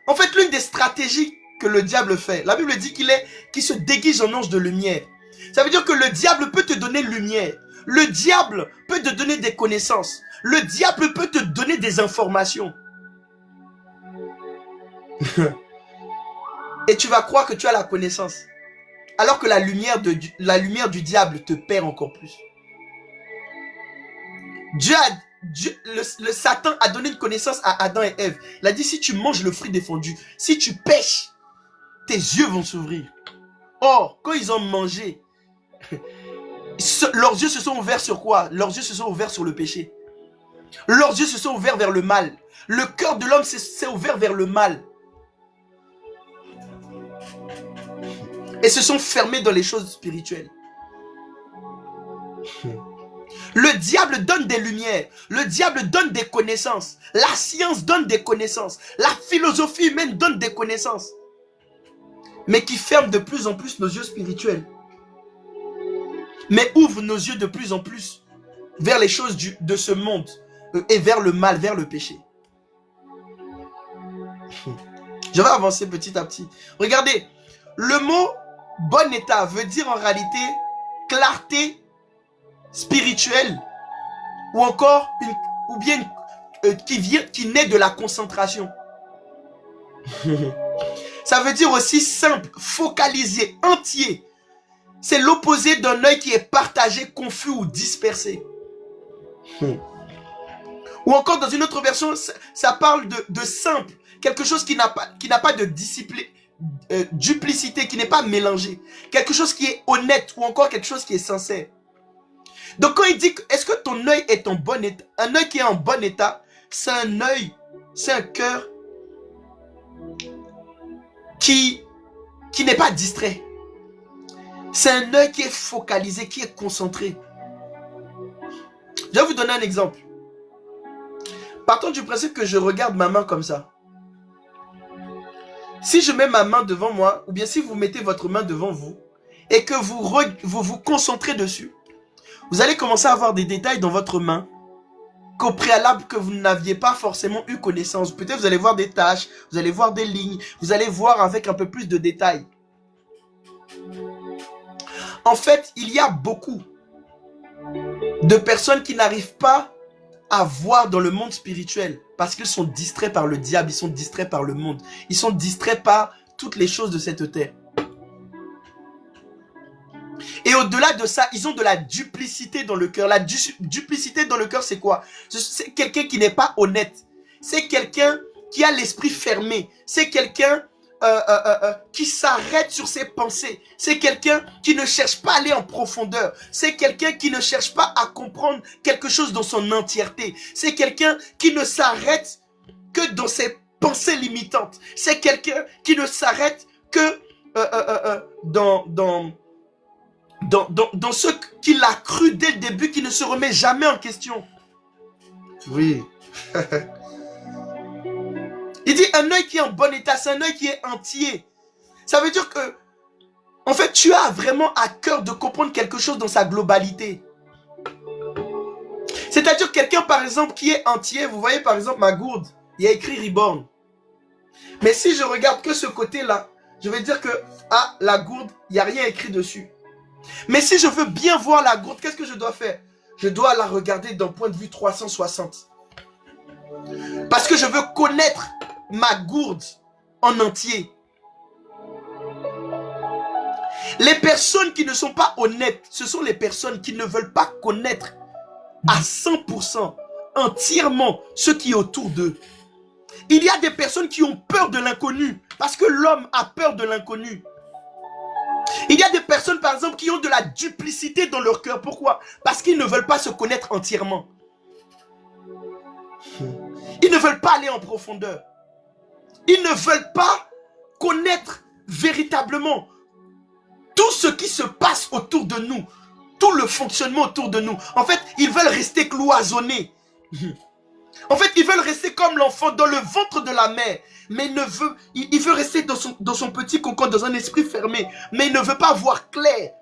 A: en fait, l'une des stratégies que le diable fait, la Bible dit qu'il se déguise en ange de lumière. Ça veut dire que le diable peut te donner lumière. Le diable peut te donner des connaissances. Le diable peut te donner des informations. Et tu vas croire que tu as la connaissance. Alors que la lumière du diable te perd encore plus. Le Satan a donné une connaissance à Adam et Ève. Il a dit, si tu manges le fruit défendu, si tu pêches, tes yeux vont s'ouvrir. Or, quand ils ont mangé, leurs yeux se sont ouverts sur quoi? Leurs yeux se sont ouverts sur le péché. Leurs yeux se sont ouverts vers le mal. Le cœur de l'homme s'est ouvert vers le mal. Et se sont fermés dans les choses spirituelles. Le diable donne des lumières. Le diable donne des connaissances. La science donne des connaissances. La philosophie humaine donne des connaissances. Mais qui ferme de plus en plus nos yeux spirituels. Mais ouvre nos yeux de plus en plus vers les choses de ce monde et vers le mal, vers le péché. Je vais avancer petit à petit. Regardez, le mot bon état veut dire en réalité clarté spirituelle ou encore qui naît de la concentration. Ça veut dire aussi simple, focalisé, entier. C'est l'opposé d'un œil qui est partagé, confus ou dispersé. Ou encore dans une autre version, ça parle de simple, quelque chose qui n'a pas de discipline, duplicité, qui n'est pas mélangé, quelque chose qui est honnête ou encore quelque chose qui est sincère. Donc quand il dit, est-ce que ton œil est en bon état? Un œil qui est en bon état, c'est un œil, c'est un cœur qui n'est pas distrait. C'est un œil qui est focalisé, qui est concentré. Je vais vous donner un exemple. Partons du principe que je regarde ma main comme ça. Si je mets ma main devant moi, ou bien si vous mettez votre main devant vous, et que vous concentrez dessus, vous allez commencer à avoir des détails dans votre main qu'au préalable que vous n'aviez pas forcément eu connaissance. Peut-être vous allez voir des taches, vous allez voir des lignes, vous allez voir avec un peu plus de détails. En fait, il y a beaucoup de personnes qui n'arrivent pas à voir dans le monde spirituel parce qu'ils sont distraits par le diable, ils sont distraits par le monde, ils sont distraits par toutes les choses de cette terre. Et au-delà de ça, ils ont de la duplicité dans le cœur. La duplicité dans le cœur, c'est quoi? C'est quelqu'un qui n'est pas honnête. C'est quelqu'un qui a l'esprit fermé. C'est quelqu'un qui s'arrête sur ses pensées. C'est quelqu'un qui ne cherche pas à aller en profondeur. C'est quelqu'un qui ne cherche pas à comprendre quelque chose dans son entièreté. C'est quelqu'un qui ne s'arrête que dans ses pensées limitantes. C'est quelqu'un qui ne s'arrête que dans ce qu'il a cru dès le début, qui ne se remet jamais en question. Oui. Il dit un œil qui est en bon état, c'est un œil qui est entier. Ça veut dire que, en fait, tu as vraiment à cœur de comprendre quelque chose dans sa globalité. C'est-à-dire quelqu'un, par exemple, qui est entier, vous voyez par exemple ma gourde, il y a écrit Reborn. Mais si je regarde que ce côté-là, je vais dire que, ah, la gourde, il n'y a rien écrit dessus. Mais si je veux bien voir la gourde, qu'est-ce que je dois faire? Je dois la regarder d'un point de vue 360. Parce que je veux connaître ma gourde en entier. Les personnes qui ne sont pas honnêtes, ce sont les personnes qui ne veulent pas connaître à 100%, entièrement, ce qui est autour d'eux. Il y a des personnes qui ont peur de l'inconnu, parce que l'homme a peur de l'inconnu. Il y a des personnes, par exemple, qui ont de la duplicité dans leur cœur. Pourquoi? Parce qu'ils ne veulent pas se connaître entièrement. Ils ne veulent pas aller en profondeur. Ils ne veulent pas connaître véritablement tout ce qui se passe autour de nous, tout le fonctionnement autour de nous. En fait, ils veulent rester cloisonnés. En fait, ils veulent rester comme l'enfant dans le ventre de la mère. Mais il veut rester dans son petit cocon, dans un esprit fermé. Mais il ne veut pas voir clair.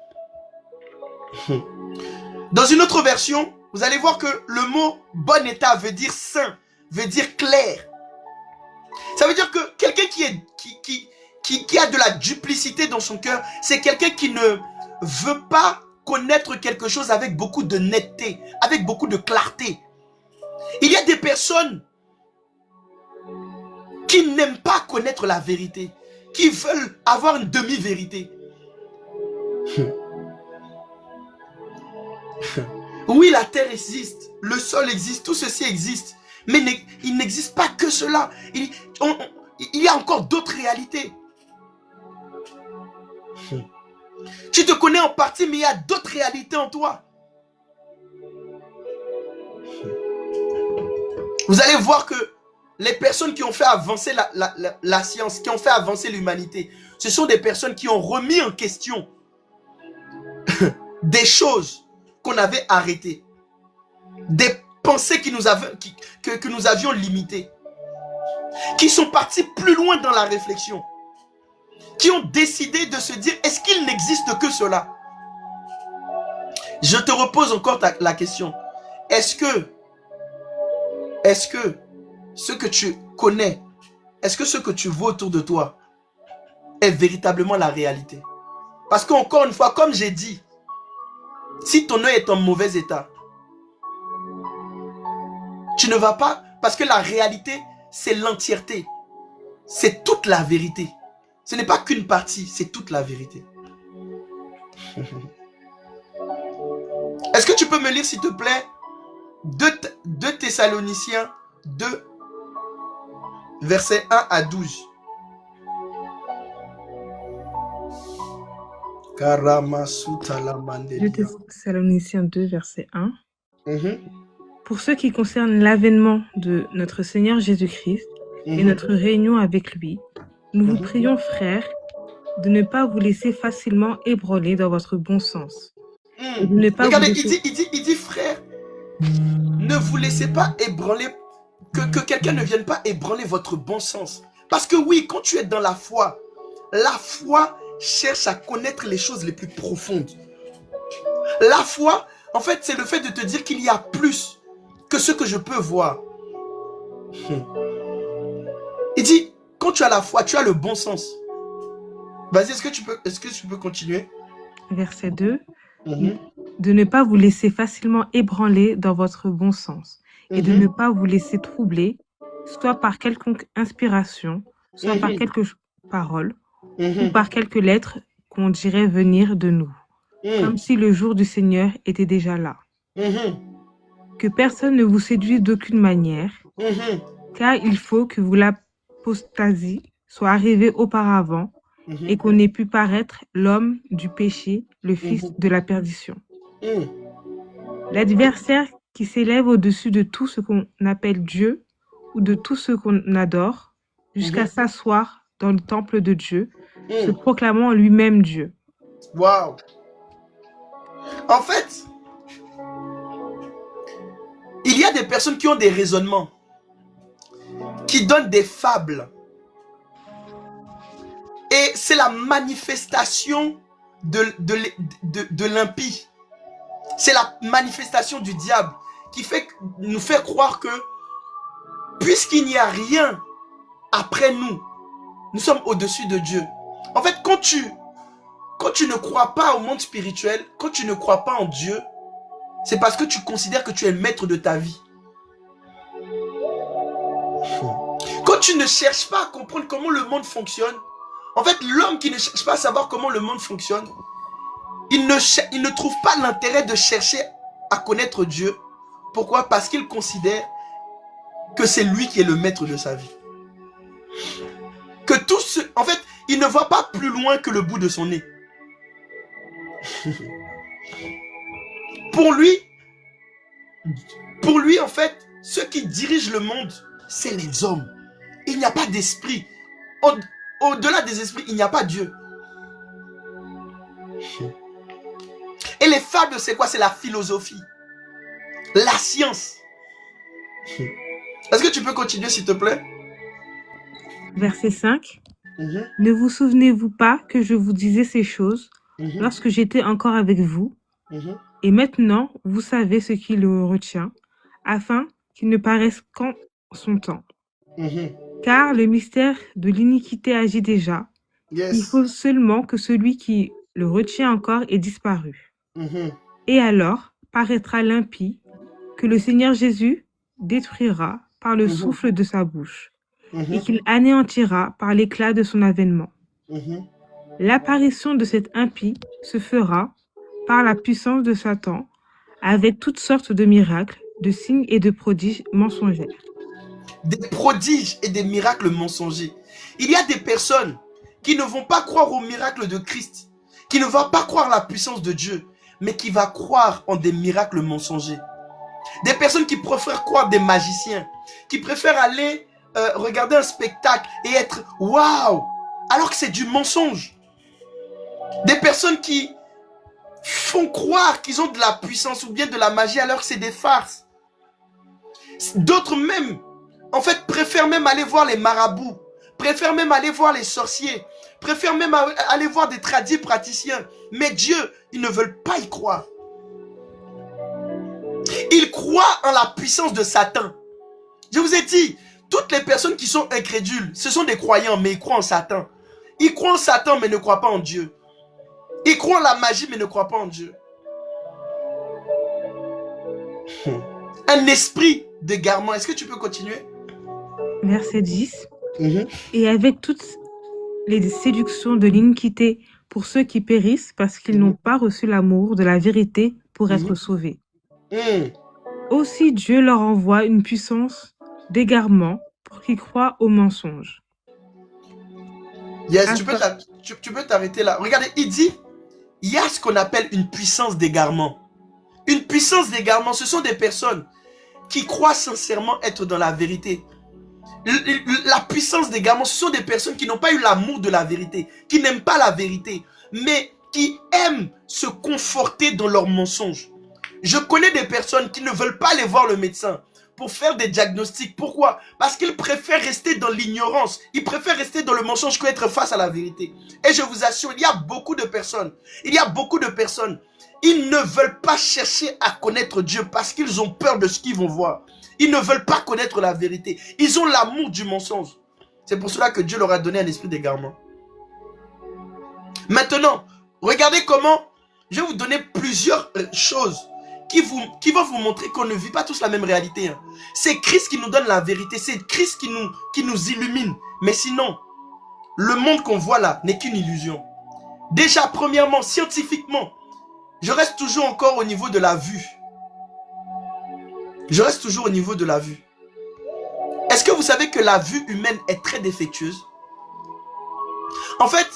A: Dans une autre version, vous allez voir que le mot bon état veut dire sain, veut dire clair. Ça veut dire que quelqu'un qui a de la duplicité dans son cœur, c'est quelqu'un qui ne veut pas connaître quelque chose avec beaucoup de netteté, avec beaucoup de clarté. Il y a des personnes qui n'aiment pas connaître la vérité, qui veulent avoir une demi-vérité. Oui, la terre existe, le sol existe, tout ceci existe. Mais il n'existe pas que cela. Il y a encore d'autres réalités. Tu te connais en partie, mais il y a d'autres réalités en toi. Vous allez voir que les personnes qui ont fait avancer la science, qui ont fait avancer l'humanité, ce sont des personnes qui ont remis en question des choses qu'on avait arrêtées, des pensées que nous avions limitées, qui sont partis plus loin dans la réflexion, qui ont décidé de se dire, est-ce qu'il n'existe que cela? Je te repose encore la question. Est-ce que ce que tu connais, est-ce que ce que tu vois autour de toi est véritablement la réalité? Parce qu'encore une fois, comme j'ai dit, si ton œil est en mauvais état, tu ne vas pas, parce que la réalité, c'est l'entièreté. C'est toute la vérité. Ce n'est pas qu'une partie, c'est toute la vérité. Est-ce que tu peux me lire, s'il te plaît, 2 Thessaloniciens 2, versets 1 à 12.
B: 2 Thessaloniciens 2, verset 1. Pour ce qui concerne l'avènement de notre Seigneur Jésus-Christ et notre réunion avec lui, nous vous prions, frères, de ne pas vous laisser facilement ébranler dans votre bon sens. De ne pas
A: Regardez, il dit frère, ne vous laissez pas ébranler, que quelqu'un ne vienne pas ébranler votre bon sens. Parce que oui, quand tu es dans la foi cherche à connaître les choses les plus profondes. La foi, en fait, c'est le fait de te dire qu'il y a plus que ce que je peux voir. Il dit, quand tu as la foi, tu as le bon sens. Vas-y, est-ce que tu peux continuer?
B: Verset 2. De ne pas vous laisser facilement ébranler dans votre bon sens et de ne pas vous laisser troubler, soit par quelconque inspiration, soit par quelques paroles ou par quelques lettres qu'on dirait venir de nous, comme si le jour du Seigneur était déjà là. Que personne ne vous séduise d'aucune manière, car il faut que vous l'apostasie soit arrivée auparavant et qu'on ait pu paraître l'homme du péché, le fils de la perdition. L'adversaire qui s'élève au-dessus de tout ce qu'on appelle Dieu ou de tout ce qu'on adore, jusqu'à s'asseoir dans le temple de Dieu, se proclamant lui-même Dieu.
A: Waouh! En fait, il y a des personnes qui ont des raisonnements, qui donnent des fables. Et c'est la manifestation de l'impie. C'est la manifestation du diable nous fait croire que puisqu'il n'y a rien après nous, nous sommes au-dessus de Dieu. En fait, quand tu ne crois pas au monde spirituel, quand tu ne crois pas en Dieu, c'est parce que tu considères que tu es le maître de ta vie. Quand tu ne cherches pas à comprendre comment le monde fonctionne, en fait, l'homme qui ne cherche pas à savoir comment le monde fonctionne, il ne trouve pas l'intérêt de chercher à connaître Dieu. Pourquoi? Parce qu'il considère que c'est lui qui est le maître de sa vie. Que tout ce... En fait, il ne voit pas plus loin que le bout de son nez. Pour lui, en fait, ceux qui dirigent le monde, c'est les hommes. Il n'y a pas d'esprit. Au-delà des esprits, il n'y a pas Dieu. Et les fables, c'est quoi? C'est la philosophie. La science. Est-ce que tu peux continuer, s'il te plaît?
B: Verset 5. Ne vous souvenez-vous pas que je vous disais ces choses lorsque j'étais encore avec vous? Et maintenant, vous savez ce qui le retient, afin qu'il ne paraisse qu'en son temps. Car le mystère de l'iniquité agit déjà. Il faut seulement que celui qui le retient encore ait disparu. Et alors paraîtra l'impie, que le Seigneur Jésus détruira par le souffle de sa bouche, et qu'il anéantira par l'éclat de son avènement. L'apparition de cet impie se fera par la puissance de Satan, avec toutes sortes de miracles, de signes et de prodiges mensongers.
A: Des prodiges et des miracles mensongers. Il y a des personnes qui ne vont pas croire aux miracles de Christ, qui ne vont pas croire à la puissance de Dieu, mais qui va croire en des miracles mensongers. Des personnes qui préfèrent croire des magiciens, qui préfèrent aller regarder un spectacle et être waouh, alors que c'est du mensonge. Des personnes qui font croire qu'ils ont de la puissance ou bien de la magie alors que c'est des farces. D'autres même, en fait, préfèrent même aller voir les marabouts, préfèrent même aller voir les sorciers, préfèrent même aller voir des tradis praticiens. Mais Dieu, ils ne veulent pas y croire. Ils croient en la puissance de Satan. Je vous ai dit, toutes les personnes qui sont incrédules, ce sont des croyants, mais ils croient en Satan. Ils croient en Satan, mais ne croient pas en Dieu. Ils croient en la magie, mais ne croient pas en Dieu. Un esprit d'égarement. Est-ce que tu peux continuer?
B: Verset 10. Et avec toutes les séductions de l'iniquité pour ceux qui périssent parce qu'ils n'ont pas reçu l'amour de la vérité pour être sauvés. Aussi Dieu leur envoie une puissance d'égarement pour qu'ils croient aux mensonges.
A: Yes, tu peux t'arrêter là. Regardez, il dit, il y a ce qu'on appelle une puissance d'égarement. Une puissance d'égarement, ce sont des personnes qui croient sincèrement être dans la vérité. La puissance d'égarement, ce sont des personnes qui n'ont pas eu l'amour de la vérité, qui n'aiment pas la vérité, mais qui aiment se conforter dans leurs mensonges. Je connais des personnes qui ne veulent pas aller voir le médecin pour faire des diagnostics. Pourquoi? Parce qu'ils préfèrent rester dans l'ignorance. Ils préfèrent rester dans le mensonge qu'être face à la vérité. Et je vous assure, il y a beaucoup de personnes. Ils ne veulent pas chercher à connaître Dieu parce qu'ils ont peur de ce qu'ils vont voir. Ils ne veulent pas connaître la vérité. Ils ont l'amour du mensonge. C'est pour cela que Dieu leur a donné un esprit d'égarement. Maintenant, regardez comment je vais vous donner plusieurs choses qui vont vous montrer qu'on ne vit pas tous la même réalité. C'est Christ qui nous donne la vérité. C'est Christ qui nous illumine. Mais sinon, le monde qu'on voit là n'est qu'une illusion. Déjà, premièrement, scientifiquement, je reste toujours encore au niveau de la vue. Est-ce que vous savez que la vue humaine est très défectueuse? En fait,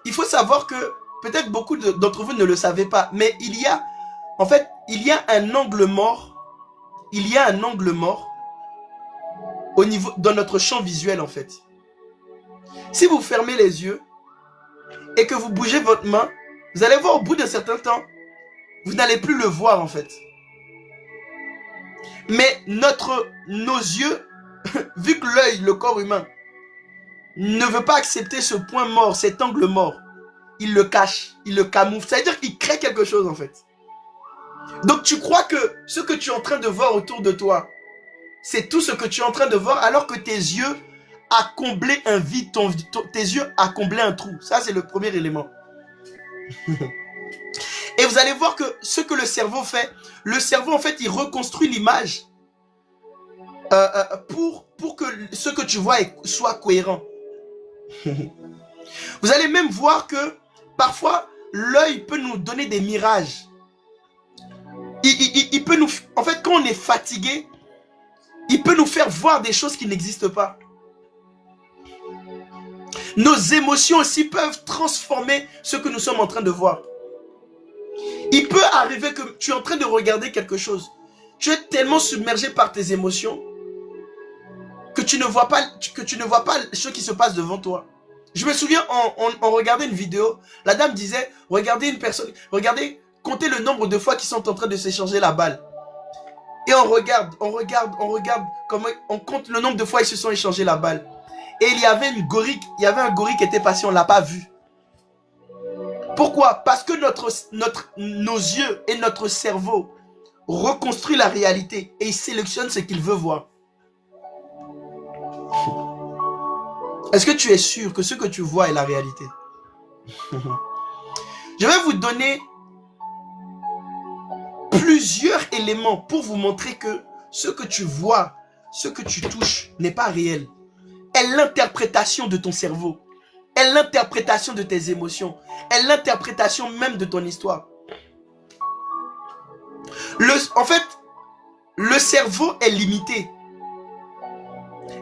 A: il faut savoir que peut-être beaucoup d'entre vous ne le savaient pas, mais il y a un angle mort. Il y a un angle mort dans notre champ visuel en fait. Si vous fermez les yeux et que vous bougez votre main, vous allez voir au bout d'un certain temps, vous n'allez plus le voir en fait. Mais nos yeux, vu que l'œil, le corps humain, ne veut pas accepter ce point mort, cet angle mort, il le cache, il le camoufle. Ça veut dire qu'il crée quelque chose en fait. Donc tu crois que ce que tu es en train de voir autour de toi, c'est tout ce que tu es en train de voir, alors que tes yeux a comblé un vide, tes yeux a comblé un trou. Ça, c'est le premier élément. Et vous allez voir que ce que le cerveau fait, en fait, il reconstruit l'image pour que ce que tu vois soit cohérent. Vous allez même voir que parfois, l'œil peut nous donner des mirages. Il peut nous... En fait, quand on est fatigué, il peut nous faire voir des choses qui n'existent pas. Nos émotions aussi peuvent transformer ce que nous sommes en train de voir. Il peut arriver que tu es en train de regarder quelque chose. Tu es tellement submergé par tes émotions que tu ne vois pas ce qui se passe devant toi. Je me souviens, on regardait une vidéo, la dame disait, regardez une personne, regardez, comptez le nombre de fois qu'ils sont en train de s'échanger la balle. Et on regarde, comment on compte le nombre de fois ils se sont échangés la balle. Et il y avait un gorille qui était passé, on ne l'a pas vu. Pourquoi? Parce que nos yeux et notre cerveau reconstruit la réalité et il sélectionne ce qu'il veut voir. Est-ce que tu es sûr que ce que tu vois est la réalité? Je vais vous donner plusieurs éléments pour vous montrer que ce que tu vois, ce que tu touches n'est pas réel. Est l'interprétation de ton cerveau, est l'interprétation de tes émotions, est l'interprétation même de ton histoire. En fait, le cerveau est limité.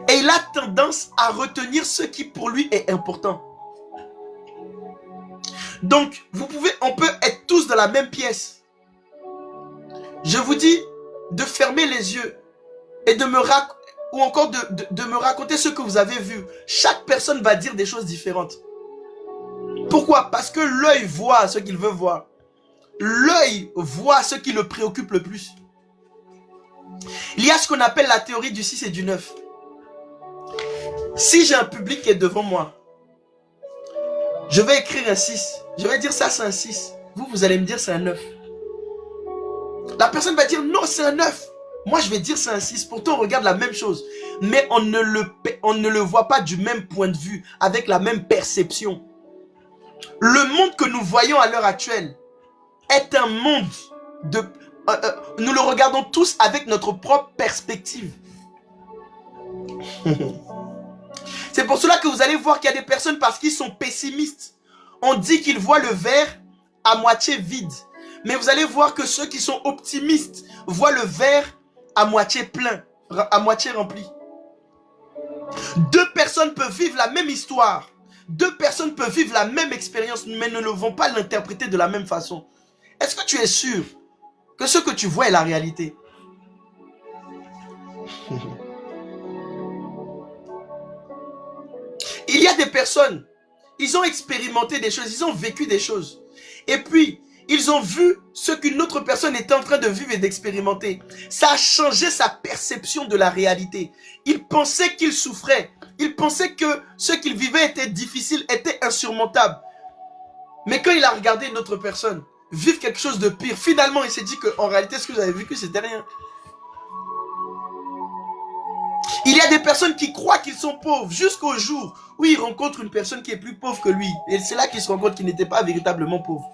A: Et il a tendance à retenir ce qui pour lui est important. Donc, on peut être tous dans la même pièce. Je vous dis de fermer les yeux et de me raconter ce que vous avez vu. Chaque personne va dire des choses différentes. Pourquoi? Parce que l'œil voit ce qu'il veut voir. L'œil voit ce qui le préoccupe le plus. Il y a ce qu'on appelle la théorie du 6 et du 9. Si j'ai un public qui est devant moi, je vais écrire un 6. Je vais dire ça c'est un 6. Vous allez me dire c'est un 9. La personne va dire non c'est un 9. Moi je vais dire c'est un 6. Pourtant on regarde la même chose. Mais on ne le voit pas du même point de vue, avec la même perception. Le monde que nous voyons à l'heure actuelle est un monde de... nous le regardons tous avec notre propre perspective. C'est pour cela que vous allez voir qu'il y a des personnes, parce qu'ils sont pessimistes, on dit qu'ils voient le verre à moitié vide. Mais vous allez voir que ceux qui sont optimistes voient le verre à moitié plein, à moitié rempli. Deux personnes peuvent vivre la même histoire. Deux personnes peuvent vivre la même expérience, mais ne vont pas l'interpréter de la même façon. Est-ce que tu es sûr que ce que tu vois est la réalité? Il y a des personnes, ils ont expérimenté des choses, ils ont vécu des choses. Et puis, ils ont vu ce qu'une autre personne était en train de vivre et d'expérimenter. Ça a changé sa perception de la réalité. Ils pensaient qu'ils souffraient. Ils pensaient que ce qu'ils vivaient était difficile, était insurmontable. Mais quand il a regardé une autre personne vivre quelque chose de pire, finalement, il s'est dit qu'en réalité, ce que vous avez vécu, c'était rien. Il y a des personnes qui croient qu'ils sont pauvres jusqu'au jour où ils rencontrent une personne qui est plus pauvre que lui. Et c'est là qu'ils se rendent compte qu'ils n'étaient pas véritablement pauvres.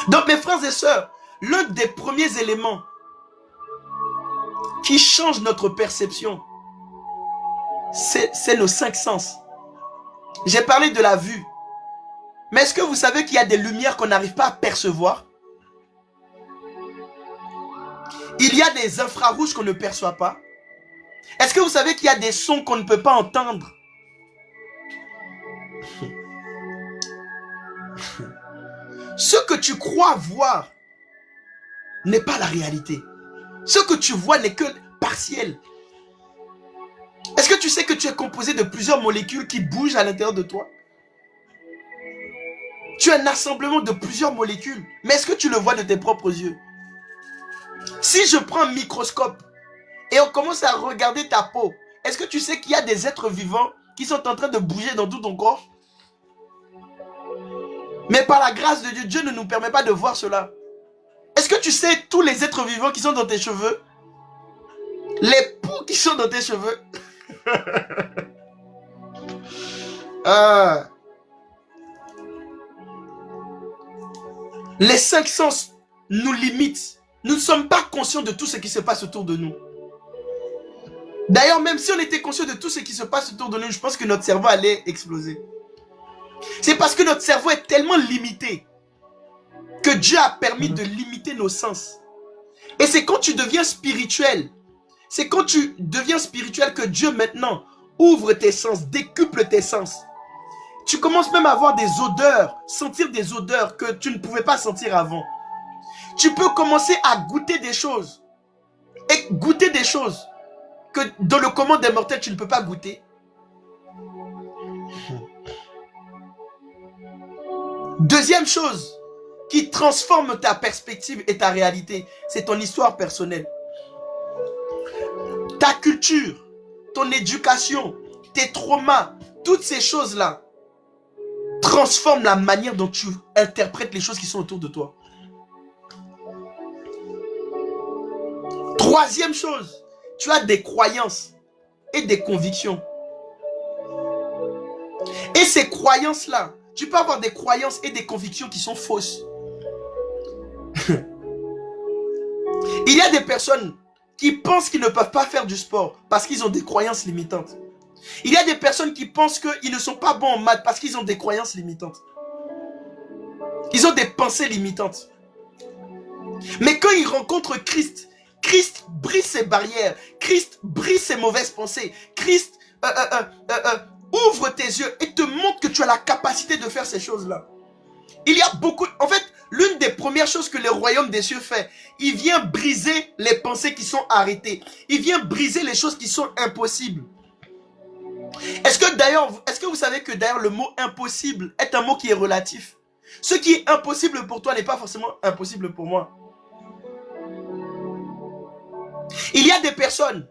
A: Donc mes frères et sœurs, l'un des premiers éléments qui change notre perception, c'est nos 5 sens. J'ai parlé de la vue. Mais est-ce que vous savez qu'il y a des lumières qu'on n'arrive pas à percevoir? Il y a des infrarouges qu'on ne perçoit pas. Est-ce que vous savez qu'il y a des sons qu'on ne peut pas entendre? Ce que tu crois voir n'est pas la réalité. Ce que tu vois n'est que partiel. Est-ce que tu sais que tu es composé de plusieurs molécules qui bougent à l'intérieur de toi? Tu es un assemblement de plusieurs molécules. Mais est-ce que tu le vois de tes propres yeux? Si je prends un microscope et on commence à regarder ta peau, est-ce que tu sais qu'il y a des êtres vivants qui sont en train de bouger dans tout ton corps? Mais par la grâce de Dieu, Dieu ne nous permet pas de voir cela. Est-ce que tu sais tous les êtres vivants qui sont dans tes cheveux? Les poux qui sont dans tes cheveux? Les 5 sens nous limitent. Nous ne sommes pas conscients de tout ce qui se passe autour de nous. D'ailleurs, même si on était conscient de tout ce qui se passe autour de nous, je pense que notre cerveau allait exploser. C'est parce que notre cerveau est tellement limité que Dieu a permis de limiter nos sens. Et c'est quand tu deviens spirituel, que Dieu maintenant ouvre tes sens, décuple tes sens. Tu commences même à avoir des odeurs, sentir des odeurs que tu ne pouvais pas sentir avant. Tu peux commencer à goûter des choses. Et goûter des choses que dans le commun des mortels, tu ne peux pas goûter. Deuxième chose qui transforme ta perspective et ta réalité, c'est ton histoire personnelle. Ta culture, ton éducation, tes traumas, toutes ces choses-là transforment la manière dont tu interprètes les choses qui sont autour de toi. Troisième chose, tu as des croyances et des convictions. Et ces croyances-là, tu peux avoir des croyances et des convictions qui sont fausses. Il y a des personnes qui pensent qu'ils ne peuvent pas faire du sport parce qu'ils ont des croyances limitantes. Il y a des personnes qui pensent qu'ils ne sont pas bons en maths parce qu'ils ont des croyances limitantes. Ils ont des pensées limitantes. Mais quand ils rencontrent Christ, Christ brise ses barrières, Christ brise ses mauvaises pensées, Christ ouvre tes yeux et te montre que tu as la capacité de faire ces choses-là. Il y a beaucoup... En fait, l'une des premières choses que le royaume des cieux fait, il vient briser les pensées qui sont arrêtées. Il vient briser les choses qui sont impossibles. Est-ce que vous savez que d'ailleurs le mot impossible est un mot qui est relatif? Ce qui est impossible pour toi n'est pas forcément impossible pour moi. Il y a des personnes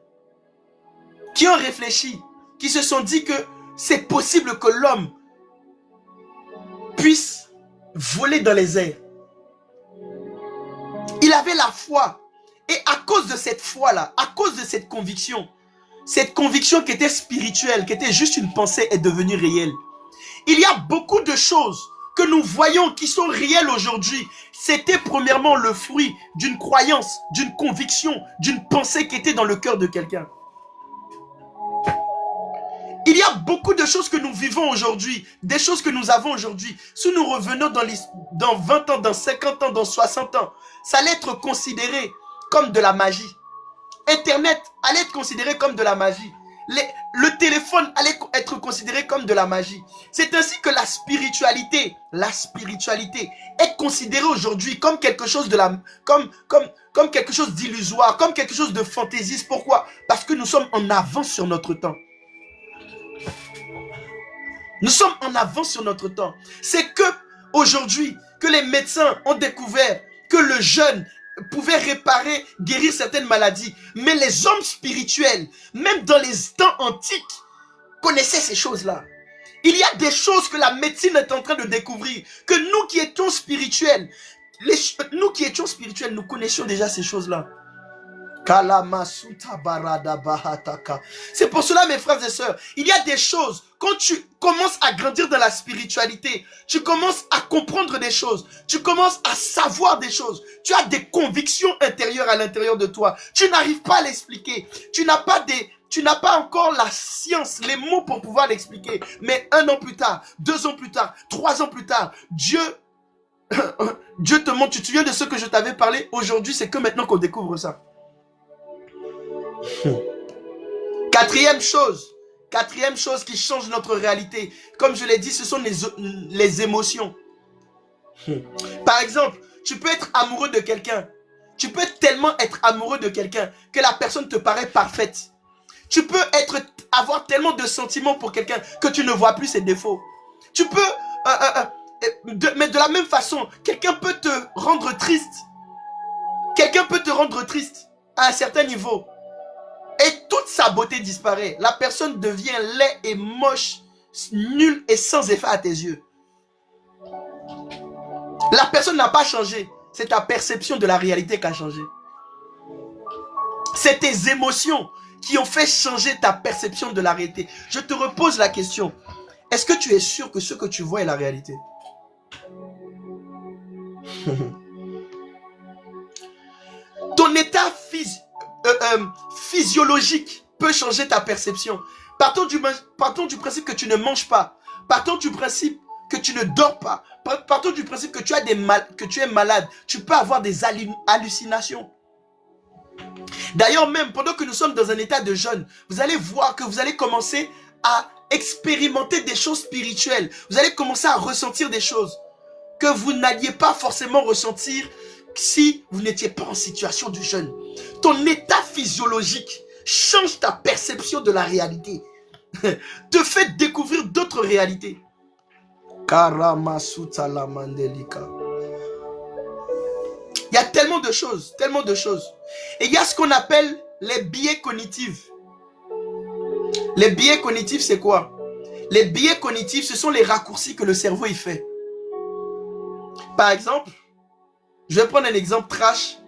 A: qui ont réfléchi, qui se sont dit que c'est possible que l'homme puisse voler dans les airs. Il avait la foi. Et à cause de cette foi-là, à cause de cette conviction qui était spirituelle, qui était juste une pensée, est devenue réelle. Il y a beaucoup de choses que nous voyons qui sont réelles aujourd'hui. C'était premièrement le fruit d'une croyance, d'une conviction, d'une pensée qui était dans le cœur de quelqu'un. Il y a beaucoup de choses que nous vivons aujourd'hui, des choses que nous avons aujourd'hui. Si nous revenons dans 20 ans, dans 50 ans, dans 60 ans, ça allait être considéré comme de la magie. Internet allait être considéré comme de la magie. Le téléphone allait être considéré comme de la magie. C'est ainsi que la spiritualité est considérée aujourd'hui comme quelque chose comme quelque chose d'illusoire, comme quelque chose de fantaisiste. Pourquoi? Parce que nous sommes en avance sur notre temps. Nous sommes en avance sur notre temps. C'est que aujourd'hui que les médecins ont découvert que le jeûne pouvait réparer, guérir certaines maladies. Mais les hommes spirituels, même dans les temps antiques, connaissaient ces choses-là. Il y a des choses que la médecine est en train de découvrir, que nous qui étions spirituels, nous connaissions déjà ces choses-là. C'est pour cela, mes frères et sœurs, il y a des choses, quand tu commences à grandir dans la spiritualité, tu commences à comprendre des choses, tu commences à savoir des choses, tu as des convictions intérieures à l'intérieur de toi, tu n'arrives pas à l'expliquer, tu n'as pas encore la science, les mots pour pouvoir l'expliquer, mais 1 an plus tard, 2 ans plus tard, 3 ans plus tard, Dieu te montre, tu te souviens de ce que je t'avais parlé, aujourd'hui c'est que maintenant qu'on découvre ça. Quatrième chose qui change notre réalité, comme je l'ai dit, ce sont les émotions. Par exemple, tu peux être amoureux de quelqu'un. Tu peux tellement être amoureux de quelqu'un que la personne te paraît parfaite. Tu peux avoir tellement de sentiments pour quelqu'un que tu ne vois plus ses défauts. Tu peux, mais de la même façon, quelqu'un peut te rendre triste. Quelqu'un peut te rendre triste à un certain niveau. Et toute sa beauté disparaît. La personne devient laid et moche, nul et sans effet à tes yeux. La personne n'a pas changé. C'est ta perception de la réalité qui a changé. C'est tes émotions qui ont fait changer ta perception de la réalité. Je te repose la question. Est-ce que tu es sûr que ce que tu vois est la réalité? Ton état physiologique peut changer ta perception. Partons du principe que tu ne manges pas. Partons du principe que tu ne dors pas. Partons du principe que tu es malade. Tu peux avoir des hallucinations. D'ailleurs même, pendant que nous sommes dans un état de jeûne, vous allez voir que vous allez commencer à expérimenter des choses spirituelles. Vous allez commencer à ressentir des choses que vous n'alliez pas forcément ressentir si vous n'étiez pas en situation de jeûne. Ton état physiologique change ta perception de la réalité. Te fait découvrir d'autres réalités. Karamasuta la mandelika. Il y a tellement de choses, tellement de choses. Et il y a ce qu'on appelle les biais cognitifs. Les biais cognitifs, c'est quoi? Les biais cognitifs, ce sont les raccourcis que le cerveau y fait. Par exemple, je vais prendre un exemple trash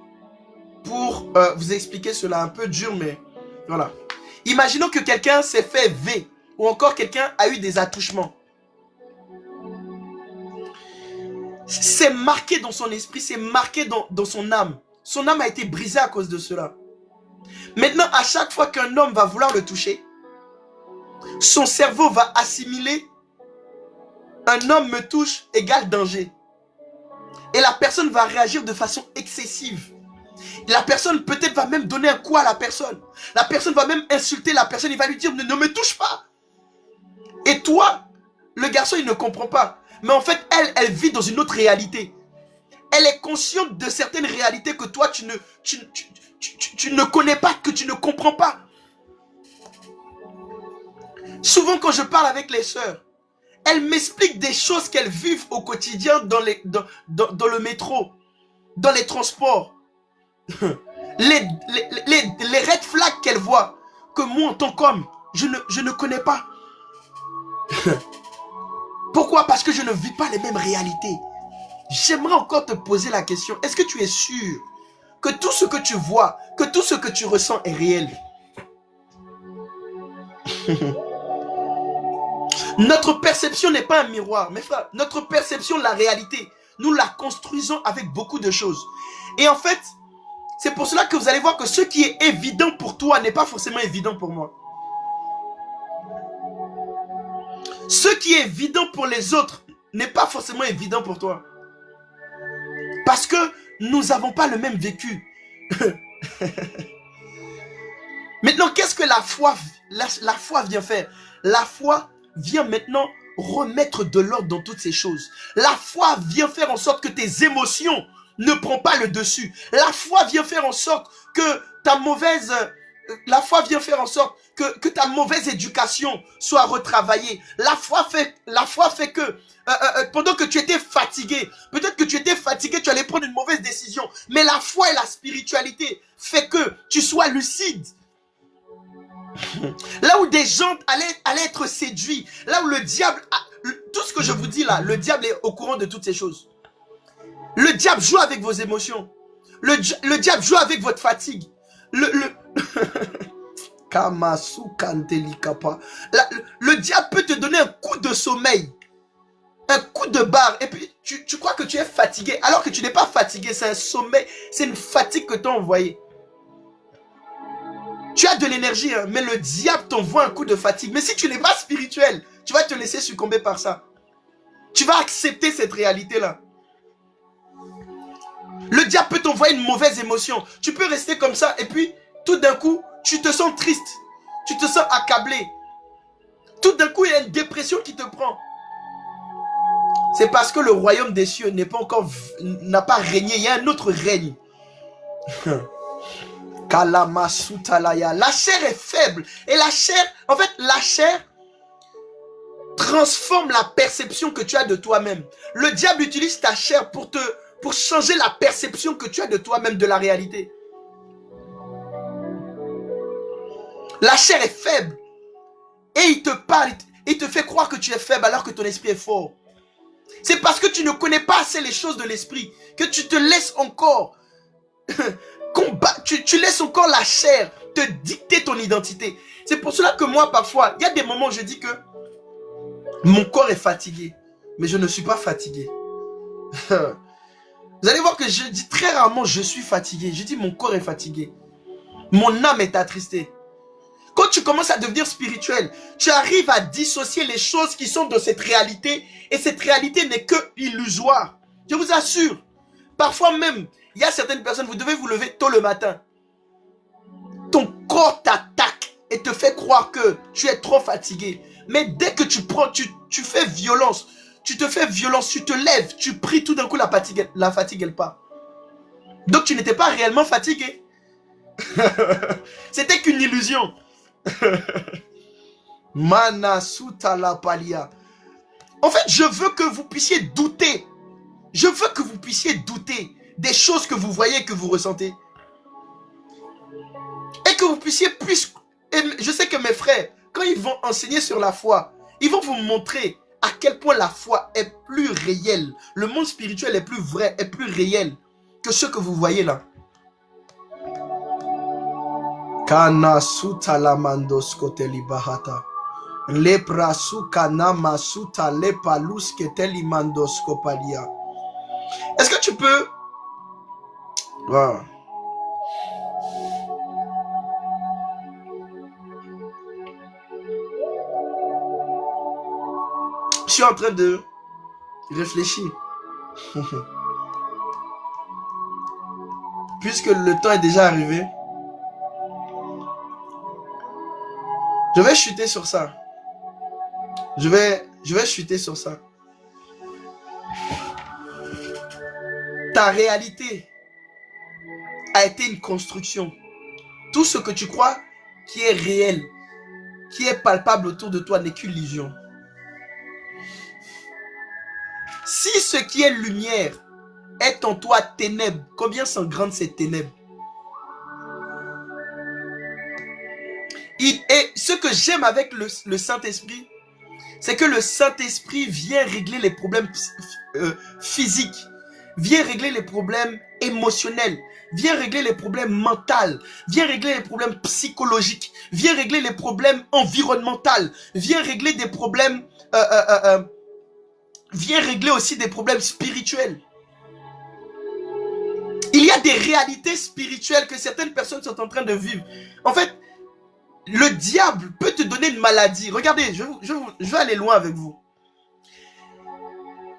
A: pour vous expliquer cela, un peu dur, mais voilà. Imaginons que quelqu'un s'est fait V ou encore quelqu'un a eu des attouchements. C'est marqué dans son esprit, c'est marqué dans son âme. Son âme a été brisée à cause de cela. Maintenant, à chaque fois qu'un homme va vouloir le toucher, son cerveau va assimiler un homme me touche égale danger. Et la personne va réagir de façon excessive. La personne peut-être va même donner un coup à la personne. La personne va même insulter la personne. Il va lui dire ne me touche pas. Et toi, le garçon, il ne comprend pas. Mais en fait, elle vit dans une autre réalité. Elle est consciente de certaines réalités que toi, tu ne connais pas, que tu ne comprends pas. Souvent, quand je parle avec les sœurs, elles m'expliquent des choses qu'elles vivent au quotidien dans le métro, dans les transports. Les red flags qu'elles voient, que moi, en tant qu'homme, je ne connais pas. Pourquoi? Parce que je ne vis pas les mêmes réalités. J'aimerais encore te poser la question. Est-ce que tu es sûr que tout ce que tu vois, que tout ce que tu ressens est réel? Notre perception n'est pas un miroir. Mes frères, notre perception de la réalité, nous la construisons avec beaucoup de choses. Et en fait, c'est pour cela que vous allez voir que ce qui est évident pour toi n'est pas forcément évident pour moi. Ce qui est évident pour les autres n'est pas forcément évident pour toi. Parce que nous n'avons pas le même vécu. Maintenant, qu'est-ce que la foi vient faire? La foi vient maintenant remettre de l'ordre dans toutes ces choses. La foi vient faire en sorte que tes émotions ne prennent pas le dessus. La foi vient faire en sorte que ta mauvaise... La foi vient faire en sorte que ta mauvaise éducation soit retravaillée. La foi fait que pendant que tu étais fatigué, peut-être que tu étais fatigué, tu allais prendre une mauvaise décision. Mais la foi et la spiritualité fait que tu sois lucide. Là où des gens allaient être séduits, là où le diable... Tout ce que je vous dis là, le diable est au courant de toutes ces choses. Le diable joue avec vos émotions. Le diable joue avec votre fatigue. Le diable peut te donner un coup de sommeil, un coup de barre, et puis tu crois que tu es fatigué, alors que tu n'es pas fatigué, c'est un sommeil, c'est une fatigue que t'as envoyée. Tu as de l'énergie, hein, mais le diable t'envoie un coup de fatigue. Mais si tu n'es pas spirituel, tu vas te laisser succomber par ça. Tu vas accepter cette réalité-là. Le diable peut t'envoyer une mauvaise émotion. Tu peux rester comme ça et puis tout d'un coup, tu te sens triste. Tu te sens accablé. Tout d'un coup, il y a une dépression qui te prend. C'est parce que le royaume des cieux n'a pas régné. Il y a un autre règne. La chair est faible. Et la chair, en fait, la chair transforme la perception que tu as de toi-même. Le diable utilise ta chair pour changer la perception que tu as de toi-même, de la réalité. La chair est faible. Et il te parle, il te fait croire que tu es faible alors que ton esprit est fort. C'est parce que tu ne connais pas assez les choses de l'esprit que tu te laisses encore combattre, tu laisses encore la chair te dicter ton identité. C'est pour cela que moi, parfois, il y a des moments où je dis que mon corps est fatigué, mais je ne suis pas fatigué. Vous allez voir que je dis très rarement je suis fatigué. Je dis mon corps est fatigué. Mon âme est attristée. Quand tu commences à devenir spirituel, tu arrives à dissocier les choses qui sont de cette réalité. Et cette réalité n'est que illusoire. Je vous assure. Parfois même, il y a certaines personnes, vous devez vous lever tôt le matin. Ton corps t'attaque et te fait croire que tu es trop fatigué. Mais dès que tu fais violence, tu te fais violence, tu te lèves, tu pries, tout d'un coup la fatigue elle part. Donc tu n'étais pas réellement fatigué. C'était qu'une illusion. Mana suta la palia. En fait, je veux que vous puissiez douter. Je veux que vous puissiez douter des choses que vous voyez, que vous ressentez. Et que vous puissiez plus... Je sais que mes frères, quand ils vont enseigner sur la foi, ils vont vous montrer à quel point la foi est plus réelle. Le monde spirituel est plus vrai, est plus réel que ce que vous voyez là. Kana suta la mandos koteli bahata. Lepra sukana masuta lepalus keteli mandos kopalia. Est-ce que tu peux... Wow. Je suis en train de réfléchir. Puisque le temps est déjà arrivé, je vais chuter sur ça. Je vais chuter sur ça. Ta réalité a été une construction. Tout ce que tu crois qui est réel, qui est palpable autour de toi n'est qu'une illusion. Si ce qui est lumière est en toi ténèbres, combien sont grandes ces ténèbres? Et ce que j'aime avec le Saint-Esprit, c'est que le Saint-Esprit vient régler les problèmes physiques, vient régler les problèmes émotionnels, vient régler les problèmes mentaux, vient régler les problèmes psychologiques, vient régler les problèmes environnementaux, vient régler des problèmes... vient régler aussi des problèmes spirituels. Il y a des réalités spirituelles que certaines personnes sont en train de vivre. En fait, le diable peut te donner une maladie. Regardez, je vais aller loin avec vous.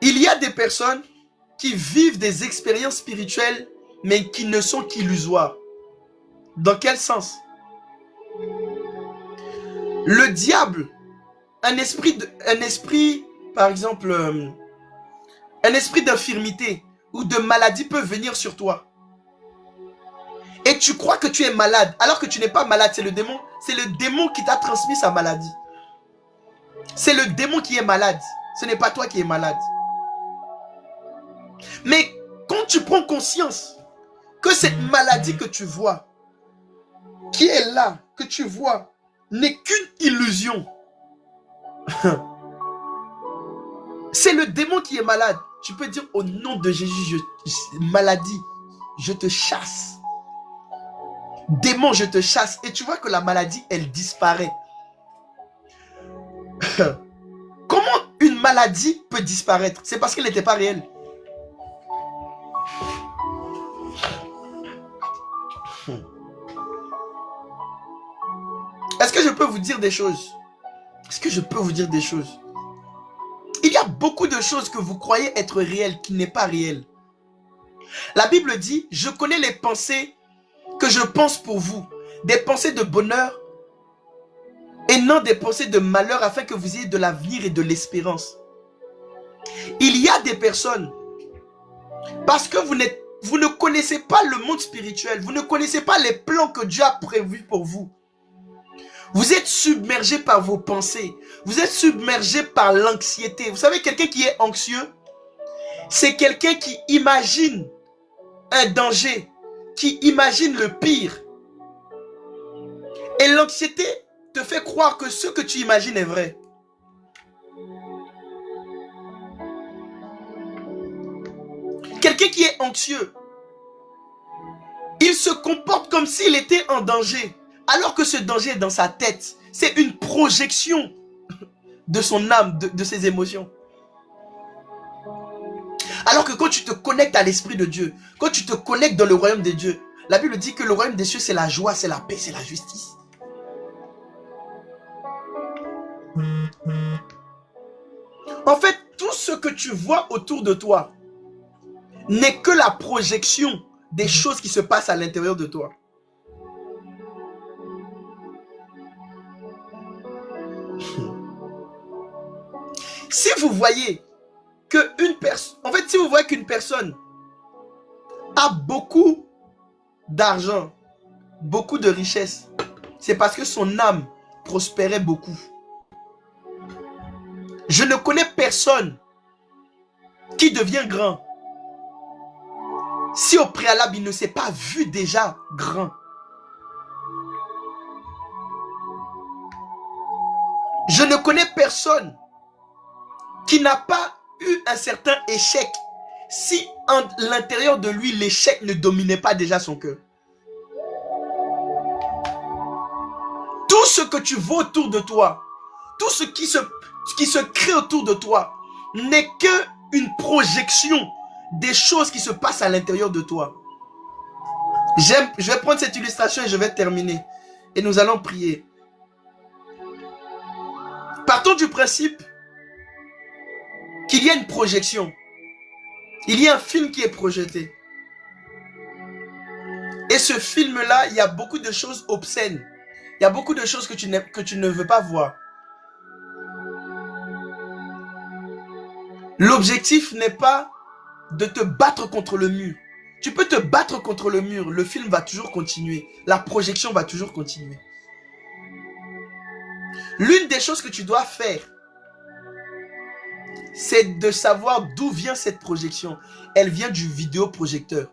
A: Il y a des personnes qui vivent des expériences spirituelles, mais qui ne sont qu'illusoires. Dans quel sens? Le diable, un esprit, par exemple, un esprit d'infirmité ou de maladie peut venir sur toi. Et tu crois que tu es malade, alors que tu n'es pas malade, c'est le démon. C'est le démon qui t'a transmis sa maladie. C'est le démon qui est malade. Ce n'est pas toi qui es malade. Mais quand tu prends conscience que cette maladie que tu vois, qui est là, que tu vois, n'est qu'une illusion. C'est le démon qui est malade. Tu peux dire au nom de Jésus, maladie, je te chasse. Démon, je te chasse. Et tu vois que la maladie, elle disparaît. Comment une maladie peut disparaître? C'est parce qu'elle n'était pas réelle. Est-ce que je peux vous dire des choses? Est-ce que je peux vous dire des choses? Il y a beaucoup de choses que vous croyez être réelles qui n'est pas réelles. La Bible dit, je connais les pensées que je pense pour vous, des pensées de bonheur et non des pensées de malheur, afin que vous ayez de l'avenir et de l'espérance. Il y a des personnes, parce que vous ne connaissez pas le monde spirituel, vous ne connaissez pas les plans que Dieu a prévus pour vous. Vous êtes submergé par vos pensées, vous êtes submergé par l'anxiété. Vous savez, quelqu'un qui est anxieux, c'est quelqu'un qui imagine un danger, qui imagine le pire. Et l'anxiété te fait croire que ce que tu imagines est vrai. Quelqu'un qui est anxieux, il se comporte comme s'il était en danger, alors que ce danger est dans sa tête. C'est une projection de son âme, de ses émotions. Alors que quand tu te connectes à l'Esprit de Dieu, quand tu te connectes dans le royaume de Dieu, la Bible dit que le royaume des cieux, c'est la joie, c'est la paix, c'est la justice. En fait, tout ce que tu vois autour de toi n'est que la projection des choses qui se passent à l'intérieur de toi. Si vous voyez qu'une personne, en fait, si vous voyez qu'une personne a beaucoup d'argent, beaucoup de richesse, c'est parce que son âme prospérait beaucoup. Je ne connais personne qui devient grand si au préalable il ne s'est pas vu déjà grand. Je ne connais personne qui n'a pas eu un certain échec si en l'intérieur de lui l'échec ne dominait pas déjà son cœur. Tout ce que tu vois autour de toi, tout ce qui se crée autour de toi n'est que une projection des choses qui se passent à l'intérieur de toi. Je vais prendre cette illustration et je vais terminer. Et nous allons prier. Partons du principe qu'il y a une projection. Il y a un film qui est projeté. Et ce film-là, il y a beaucoup de choses obscènes. Il y a beaucoup de choses que tu ne veux pas voir. L'objectif n'est pas de te battre contre le mur. Tu peux te battre contre le mur, le film va toujours continuer. La projection va toujours continuer. L'une des choses que tu dois faire, c'est de savoir d'où vient cette projection. Elle vient du vidéoprojecteur.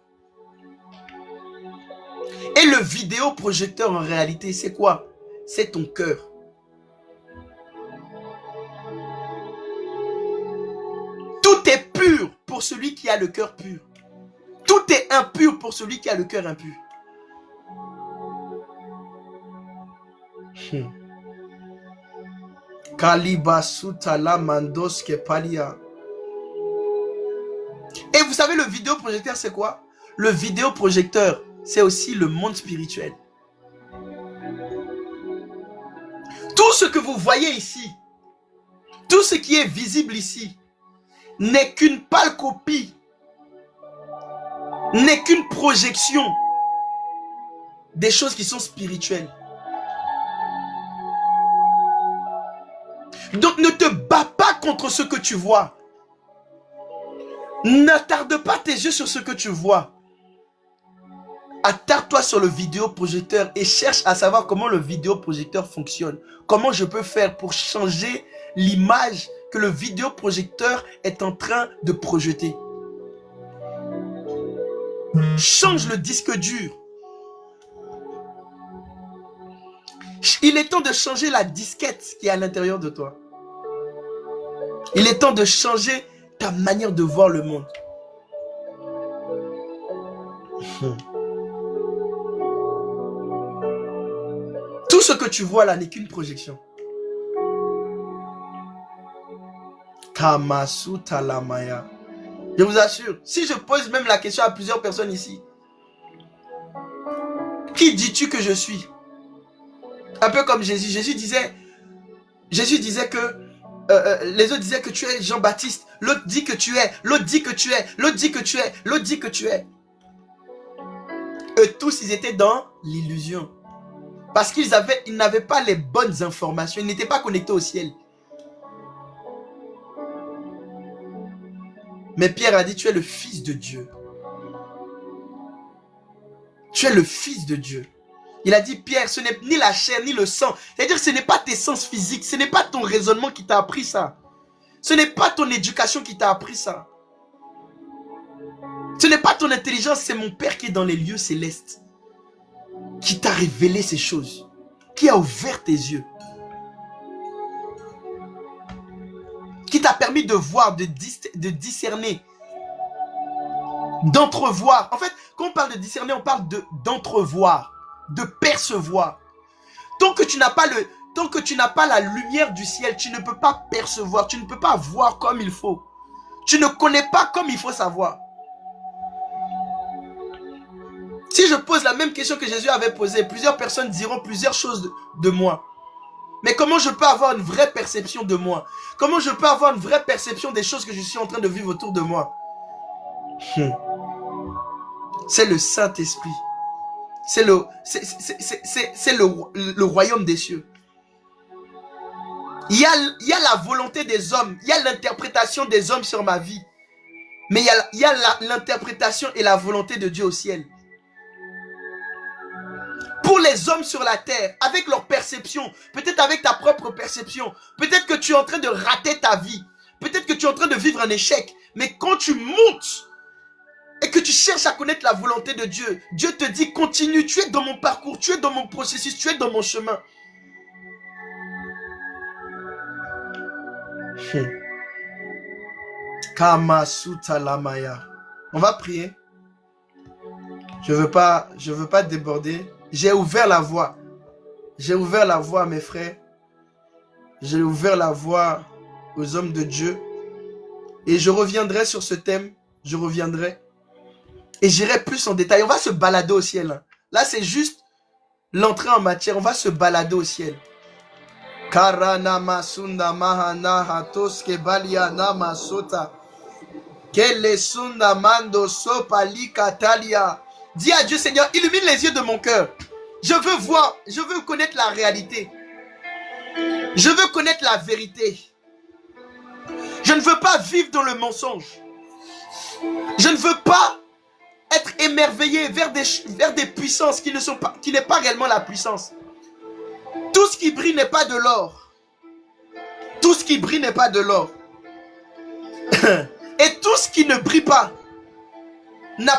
A: Et le vidéoprojecteur, en réalité, c'est quoi? C'est ton cœur. Tout est pur pour celui qui a le cœur pur. Tout est impur pour celui qui a le cœur impur. Et vous savez, le vidéoprojecteur, c'est quoi? Le vidéoprojecteur, c'est aussi le monde spirituel. Tout ce que vous voyez ici, tout ce qui est visible ici, n'est qu'une pâle copie, n'est qu'une projection des choses qui sont spirituelles. Donc ne te bats pas contre ce que tu vois. N'attarde pas tes yeux sur ce que tu vois. Attarde-toi sur le vidéoprojecteur et cherche à savoir comment le vidéoprojecteur fonctionne. Comment je peux faire pour changer l'image que le vidéoprojecteur est en train de projeter. Change le disque dur. Il est temps de changer la disquette qui est à l'intérieur de toi. Il est temps de changer ta manière de voir le monde. Tout ce que tu vois là n'est qu'une projection. Kamasuta Lamaya. Je vous assure, si je pose même la question à plusieurs personnes ici, qui dis-tu que je suis? Un peu comme Jésus. Jésus disait que les autres disaient que tu es Jean-Baptiste. L'autre dit que tu es. L'autre dit que tu es. L'autre dit que tu es. L'autre dit que tu es. Eux tous, ils étaient dans l'illusion. Parce qu'ils n'avaient pas les bonnes informations. Ils n'étaient pas connectés au ciel. Mais Pierre a dit, tu es le Fils de Dieu. Tu es le Fils de Dieu. Il a dit, Pierre, ce n'est ni la chair ni le sang. C'est-à-dire, ce n'est pas tes sens physiques. Ce n'est pas ton raisonnement qui t'a appris ça. Ce n'est pas ton éducation qui t'a appris ça. Ce n'est pas ton intelligence, c'est mon Père qui est dans les lieux célestes. Qui t'a révélé ces choses. Qui a ouvert tes yeux. Qui t'a permis de voir, de discerner D'entrevoir. En fait, quand on parle de discerner, on parle d'entrevoir, de percevoir. Tant que tu n'as pas la lumière du ciel, tu ne peux pas percevoir, tu ne peux pas voir comme il faut. Tu ne connais pas comme il faut savoir. Si je pose la même question que Jésus avait posée, plusieurs personnes diront plusieurs choses de moi. Mais comment je peux avoir une vraie perception de moi? Comment je peux avoir une vraie perception des choses que je suis en train de vivre autour de moi? C'est le Saint-Esprit. C'est le royaume des cieux. Il y a la volonté des hommes, il y a l'interprétation des hommes sur ma vie. Mais il y a l'interprétation et la volonté de Dieu au ciel. Pour les hommes sur la terre, avec leur perception, peut-être avec ta propre perception, peut-être que tu es en train de rater ta vie, peut-être que tu es en train de vivre un échec, mais quand tu montes et que tu cherches à connaître la volonté de Dieu, Dieu te dit continue, tu es dans mon parcours, tu es dans mon processus, tu es dans mon chemin. Kamasuta Lamaya. On va prier. Je veux pas déborder. J'ai ouvert la voie. J'ai ouvert la voie à mes frères. J'ai ouvert la voie aux hommes de Dieu. Et je reviendrai sur ce thème. Je reviendrai. Et j'irai plus en détail. On va se balader au ciel. Là, c'est juste l'entrée en matière. On va se balader au ciel. Karana masunda mahana hatoske balia nama sota. Kele sunda mando sopali katalia. Dis à Dieu, Seigneur, illumine les yeux de mon cœur. Je veux voir, je veux connaître la réalité. Je veux connaître la vérité. Je ne veux pas vivre dans le mensonge. Je ne veux pas être émerveillé vers des puissances qui n'est pas réellement la puissance. Tout ce qui brille n'est pas de l'or. Tout ce qui brille n'est pas de l'or. Et tout ce qui ne brille pas n'est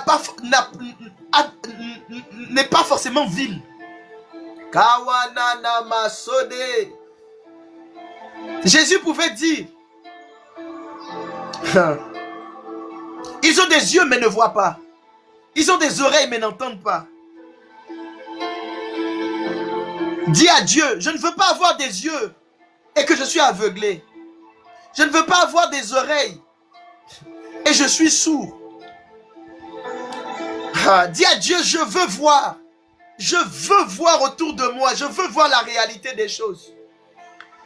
A: pas forcément vil. Kawanana masode. Jésus pouvait dire ils ont des yeux mais ne voient pas. Ils ont des oreilles mais n'entendent pas. Dis à Dieu, je ne veux pas avoir des yeux et que je suis aveuglé. Je ne veux pas avoir des oreilles et je suis sourd. Dis à Dieu, je veux voir. Je veux voir autour de moi. Je veux voir la réalité des choses.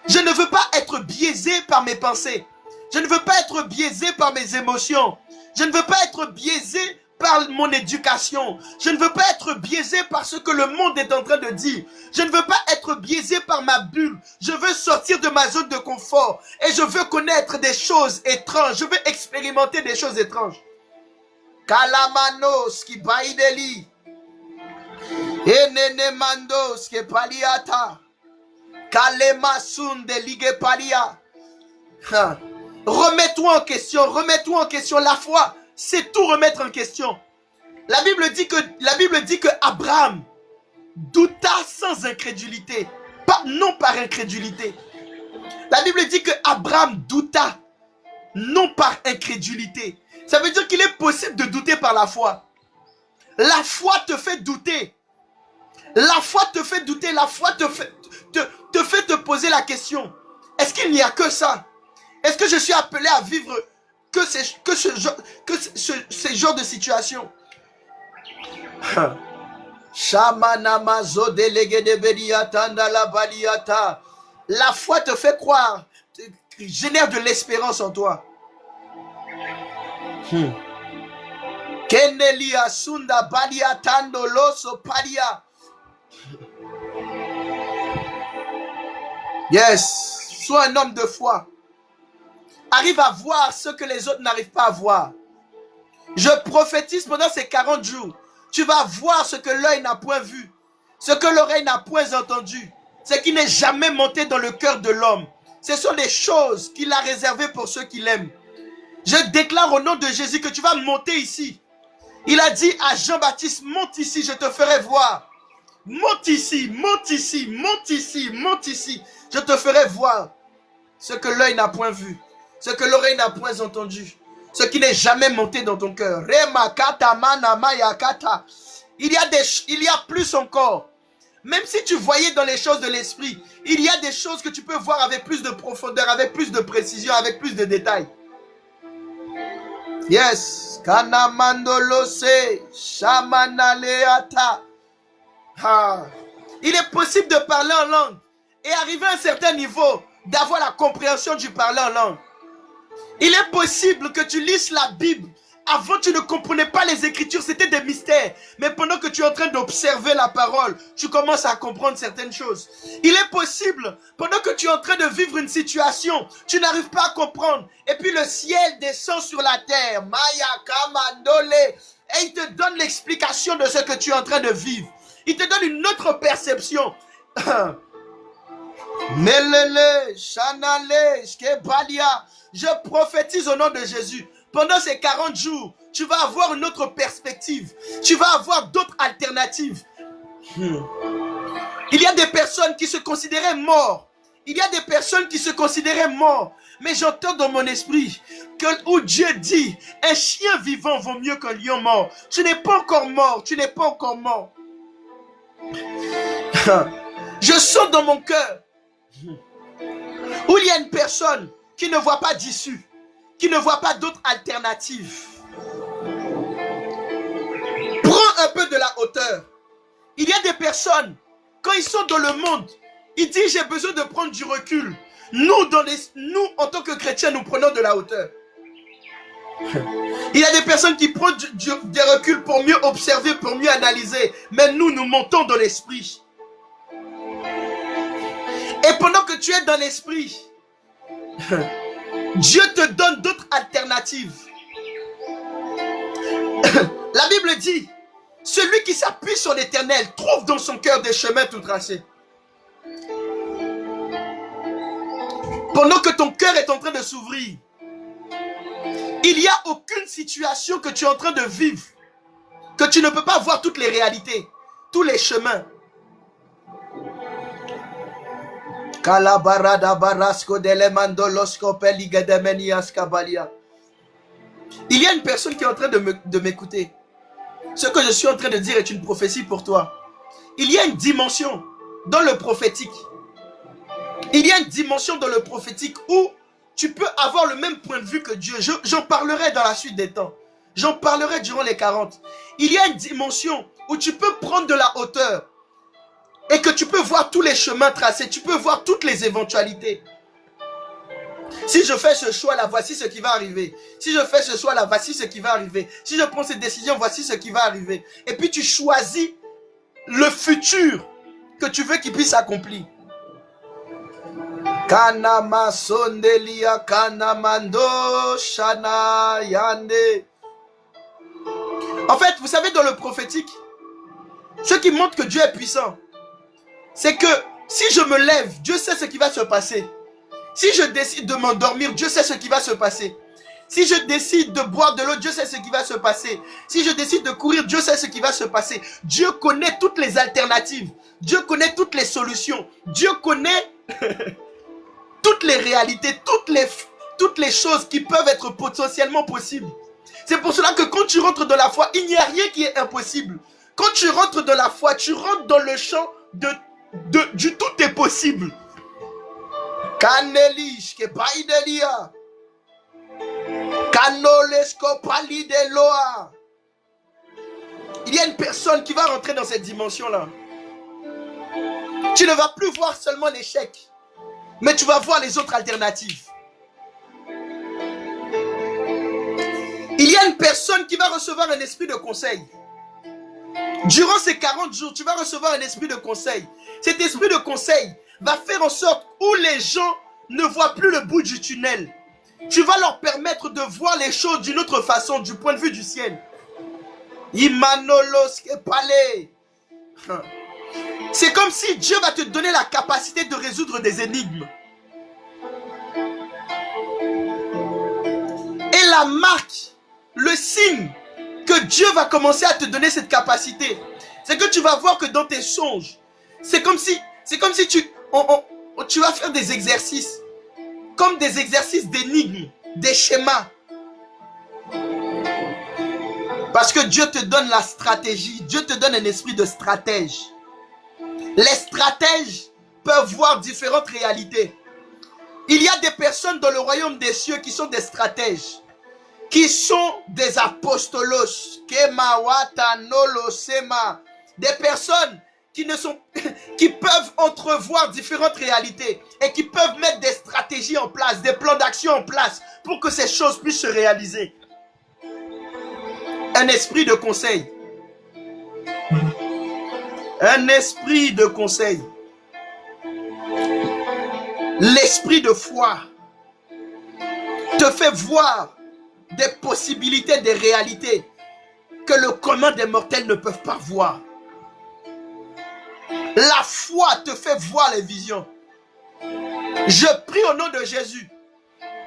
A: Je ne veux pas être biaisé par mes pensées. Je ne veux pas être biaisé par mes émotions. Je ne veux pas être biaisé par mon éducation. Je ne veux pas être biaisé par ce que le monde est en train de dire. Je ne veux pas être biaisé par ma bulle. Je veux sortir de ma zone de confort. Et je veux connaître des choses étranges. Je veux expérimenter des choses étranges. Kalamanos qui baideli. Enene mandos qui paliata. Kalemasun de ligue palia. Remets-toi en question. Remets-toi en question. La foi, c'est tout remettre en question. La Bible dit que Abraham douta sans incrédulité. Non par incrédulité. La Bible dit que Abraham douta non par incrédulité. Ça veut dire qu'il est possible de douter par la foi. La foi te fait douter. La foi te fait douter. La foi te fait te poser la question. Est-ce qu'il n'y a que ça? Est-ce que je suis appelé à vivre que ce genre de situation? La foi te fait croire, génère de l'espérance en toi. Kenelia sunda balia tando loso palia. Yes, sois un homme de foi. Arrive à voir ce que les autres n'arrivent pas à voir. Je prophétise pendant ces 40 jours. Tu vas voir ce que l'œil n'a point vu, ce que l'oreille n'a point entendu, ce qui n'est jamais monté dans le cœur de l'homme. Ce sont des choses qu'il a réservées pour ceux qui l'aiment. Je déclare au nom de Jésus que tu vas monter ici. Il a dit à Jean-Baptiste, monte ici, je te ferai voir. Monte ici, monte ici, monte ici, monte ici. Je te ferai voir ce que l'œil n'a point vu, ce que l'oreille n'a point entendu, ce qui n'est jamais monté dans ton cœur. Remakata manamayakata. Il y a plus encore. Même si tu voyais dans les choses de l'esprit, il y a des choses que tu peux voir avec plus de profondeur, avec plus de précision, avec plus de détails. Yes. Kanamandolose, shamanaleata. Il est possible de parler en langue et arriver à un certain niveau, d'avoir la compréhension du parler en langue. Il est possible que tu lises la Bible. Avant, tu ne comprenais pas les Écritures, c'était des mystères. Mais pendant que tu es en train d'observer la parole, tu commences à comprendre certaines choses. Il est possible, pendant que tu es en train de vivre une situation, tu n'arrives pas à comprendre. Et puis le ciel descend sur la terre. Maya Kamandole. Et il te donne l'explication de ce que tu es en train de vivre. Il te donne une autre perception. Melele, Shanale, Shkebalia. Je prophétise au nom de Jésus. Pendant ces 40 jours, tu vas avoir une autre perspective. Tu vas avoir d'autres alternatives. Il y a des personnes qui se considéraient morts. Il y a des personnes qui se considéraient morts. Mais j'entends dans mon esprit où Dieu dit, un chien vivant vaut mieux qu'un lion mort. Tu n'es pas encore mort. Tu n'es pas encore mort. Je sens dans mon cœur où il y a une personne qui ne voit pas d'issue, qui ne voit pas d'autres alternatives. Prends un peu de la hauteur. Il y a des personnes, quand ils sont dans le monde, ils disent j'ai besoin de prendre du recul. Nous, en tant que chrétiens, nous prenons de la hauteur. Il y a des personnes qui prennent des reculs pour mieux observer, pour mieux analyser. Mais nous montons dans l'esprit. Et pendant que tu es dans l'esprit, Dieu te donne d'autres alternatives. La Bible dit, celui qui s'appuie sur l'Éternel trouve dans son cœur des chemins tout tracés. Pendant que ton cœur est en train de s'ouvrir, il n'y a aucune situation que tu es en train de vivre que tu ne peux pas voir toutes les réalités, tous les chemins. Il y a une personne qui est en train de m'écouter. Ce que je suis en train de dire est une prophétie pour toi. Il y a une dimension dans le prophétique. Il y a une dimension dans le prophétique où tu peux avoir le même point de vue que Dieu. J'en parlerai dans la suite des temps. J'en parlerai durant les 40. Il y a une dimension où tu peux prendre de la hauteur et que tu peux voir tous les chemins tracés. Tu peux voir toutes les éventualités. Si je fais ce choix-là, voici ce qui va arriver. Si je fais ce choix-là, voici ce qui va arriver. Si je prends cette décision, voici ce qui va arriver. Et puis tu choisis le futur que tu veux qu'il puisse s'accomplir. Kanama sondelia kanamando shana yande. En fait, vous savez, dans le prophétique, ce qui montre que Dieu est puissant, c'est que si je me lève, Dieu sait ce qui va se passer. Si je décide de m'endormir, Dieu sait ce qui va se passer. Si je décide de boire de l'eau, Dieu sait ce qui va se passer. Si je décide de courir, Dieu sait ce qui va se passer. Dieu connaît toutes les alternatives. Dieu connaît toutes les solutions. Dieu connaît toutes les réalités, toutes les choses qui peuvent être potentiellement possibles. C'est pour cela que quand tu rentres dans la foi, il n'y a rien qui est impossible. Quand tu rentres dans la foi, tu rentres dans le champ du tout est possible. Kanelish ke paidelia. Kanolesko palideloa. Il y a une personne qui va rentrer dans cette dimension-là. Tu ne vas plus voir seulement l'échec, mais tu vas voir les autres alternatives. Il y a une personne qui va recevoir un esprit de conseil. Durant ces 40 jours, tu vas recevoir un esprit de conseil. Cet esprit de conseil va faire en sorte où les gens ne voient plus le bout du tunnel. Tu vas leur permettre de voir les choses d'une autre façon, du point de vue du ciel. C'est comme si Dieu va te donner la capacité de résoudre des énigmes. Et la marque, le signe que Dieu va commencer à te donner cette capacité, c'est que tu vas voir que dans tes songes, c'est comme si tu vas faire des exercices, comme des exercices d'énigmes, des schémas. Parce que Dieu te donne la stratégie. Dieu te donne un esprit de stratège. Les stratèges peuvent voir différentes réalités. Il y a des personnes dans le royaume des cieux qui sont des stratèges, qui sont des apostolos, des personnes qui peuvent entrevoir différentes réalités et qui peuvent mettre des stratégies en place, des plans d'action en place pour que ces choses puissent se réaliser. Un esprit de conseil. Un esprit de conseil. L'esprit de foi te fait voir des possibilités, des réalités que le commun des mortels ne peuvent pas voir. La foi te fait voir les visions. Je prie au nom de Jésus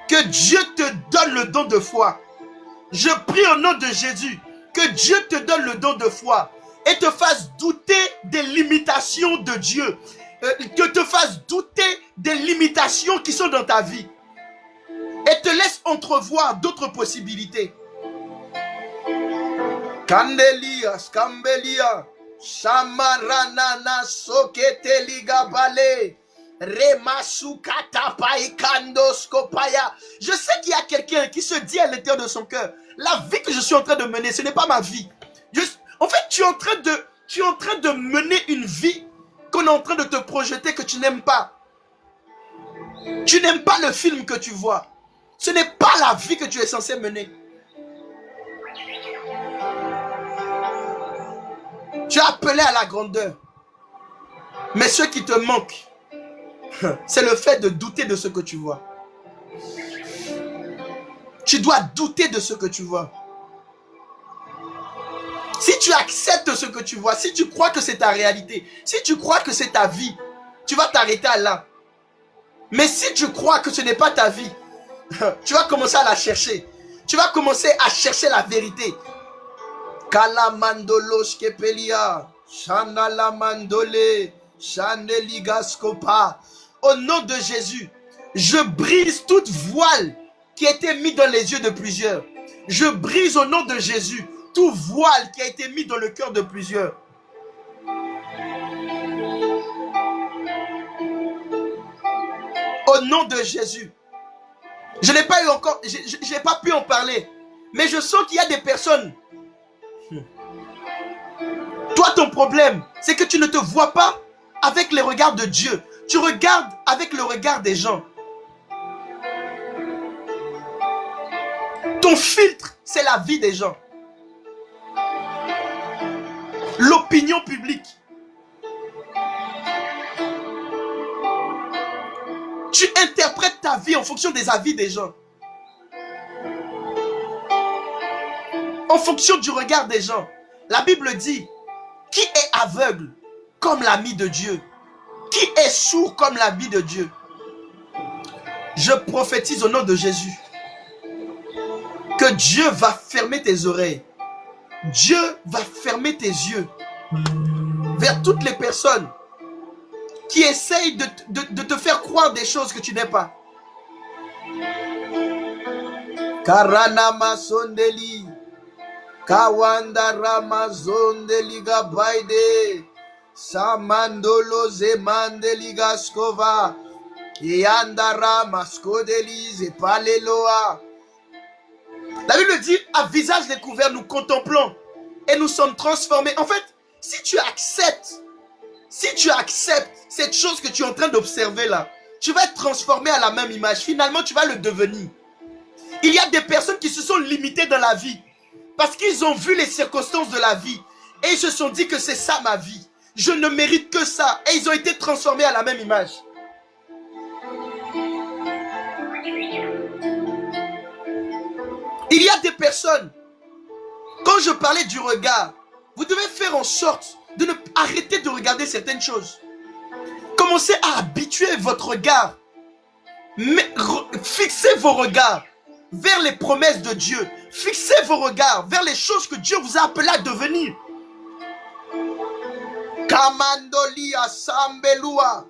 A: que Dieu te donne le don de foi. Je prie au nom de Jésus que Dieu te donne le don de foi et te fasse douter des limitations de Dieu. Que te fasse douter des limitations qui sont dans ta vie et te laisse entrevoir d'autres possibilités. Candelia, Scambelia, Shamaranana, Soketeligabale, Remasukatapaïkandoskopaya. Je sais qu'il y a quelqu'un qui se dit à l'intérieur de son cœur, la vie que je suis en train de mener, ce n'est pas ma vie. En fait, tu es en train de mener une vie qu'on est en train de te projeter que tu n'aimes pas. Tu n'aimes pas le film que tu vois. Ce n'est pas la vie que tu es censé mener. Tu es appelé à la grandeur. Mais ce qui te manque, c'est le fait de douter de ce que tu vois. Tu dois douter de ce que tu vois. Si tu acceptes ce que tu vois, si tu crois que c'est ta réalité, si tu crois que c'est ta vie, tu vas t'arrêter à là. Mais si tu crois que ce n'est pas ta vie, tu vas commencer à la chercher. Tu vas commencer à chercher la vérité. Kalamandolos kepelia, Shandalamandole, Shandeligaskopa. Au nom de Jésus, je brise toute voile qui a été mise dans les yeux de plusieurs. Je brise au nom de Jésus tout voile qui a été mis dans le cœur de plusieurs. Au nom de Jésus. Je n'ai pas eu encore, j'ai pas pu en parler. Mais je sens qu'il y a des personnes. Toi, ton problème, c'est que tu ne te vois pas avec les regards de Dieu. Tu regardes avec le regard des gens. Ton filtre, c'est la vie des gens. L'opinion publique. Tu interprètes ta vie en fonction des avis des gens. En fonction du regard des gens. La Bible dit, qui est aveugle comme l'ami de Dieu? Qui est sourd comme l'ami de Dieu? Je prophétise au nom de Jésus que Dieu va fermer tes oreilles. Dieu va fermer tes yeux vers toutes les personnes qui essayent de te faire croire des choses que tu n'es pas. Karanama sondeli, Kawandarama zondeli gabaide, Samandolo zemandeli gaskova, Yandara maskodeli zepaleloa. La Bible dit, à visage découvert, nous contemplons et nous sommes transformés. En fait, si tu acceptes cette chose que tu es en train d'observer là, tu vas être transformé à la même image. Finalement, tu vas le devenir. Il y a des personnes qui se sont limitées dans la vie parce qu'ils ont vu les circonstances de la vie et ils se sont dit que c'est ça ma vie. Je ne mérite que ça. Et ils ont été transformés à la même image. Il y a des personnes, quand je parlais du regard, vous devez faire en sorte de ne arrêter de regarder certaines choses. Commencez à habituer votre regard. Mais fixez vos regards vers les promesses de Dieu. Fixez vos regards vers les choses que Dieu vous a appelé à devenir. Kamandolia Sambelua.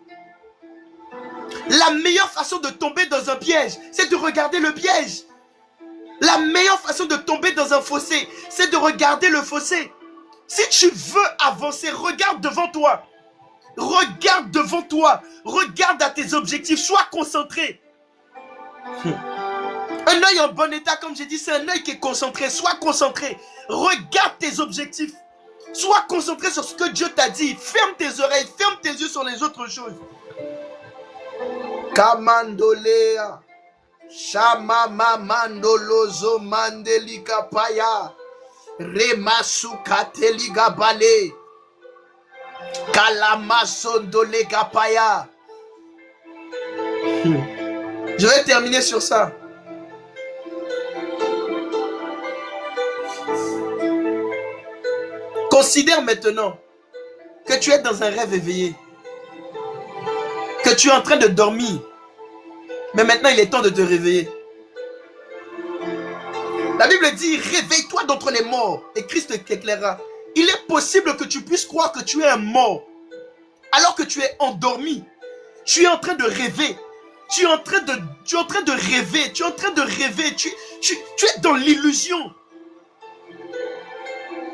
A: La meilleure façon de tomber dans un piège, c'est de regarder le piège. La meilleure façon de tomber dans un fossé, c'est de regarder le fossé. Si tu veux avancer, regarde devant toi. Regarde devant toi. Regarde à tes objectifs. Sois concentré. Un œil en bon état, comme j'ai dit, c'est un œil qui est concentré. Sois concentré. Regarde tes objectifs. Sois concentré sur ce que Dieu t'a dit. Ferme tes oreilles. Ferme tes yeux sur les autres choses. Kamandolea. Shama mamandolozo mandelika paya. Remasuka teliga bale. Kalamasondolega paya. Je vais terminer sur ça. Considère maintenant que tu es dans un rêve éveillé. Que tu es en train de dormir. Mais maintenant, il est temps de te réveiller. La Bible dit, réveille-toi d'entre les morts. Et Christ t'éclairera. Il est possible que tu puisses croire que tu es un mort. Alors que tu es endormi. Tu es en train de rêver. Tu es en train de rêver. Tu es en train de rêver. Tu es dans l'illusion.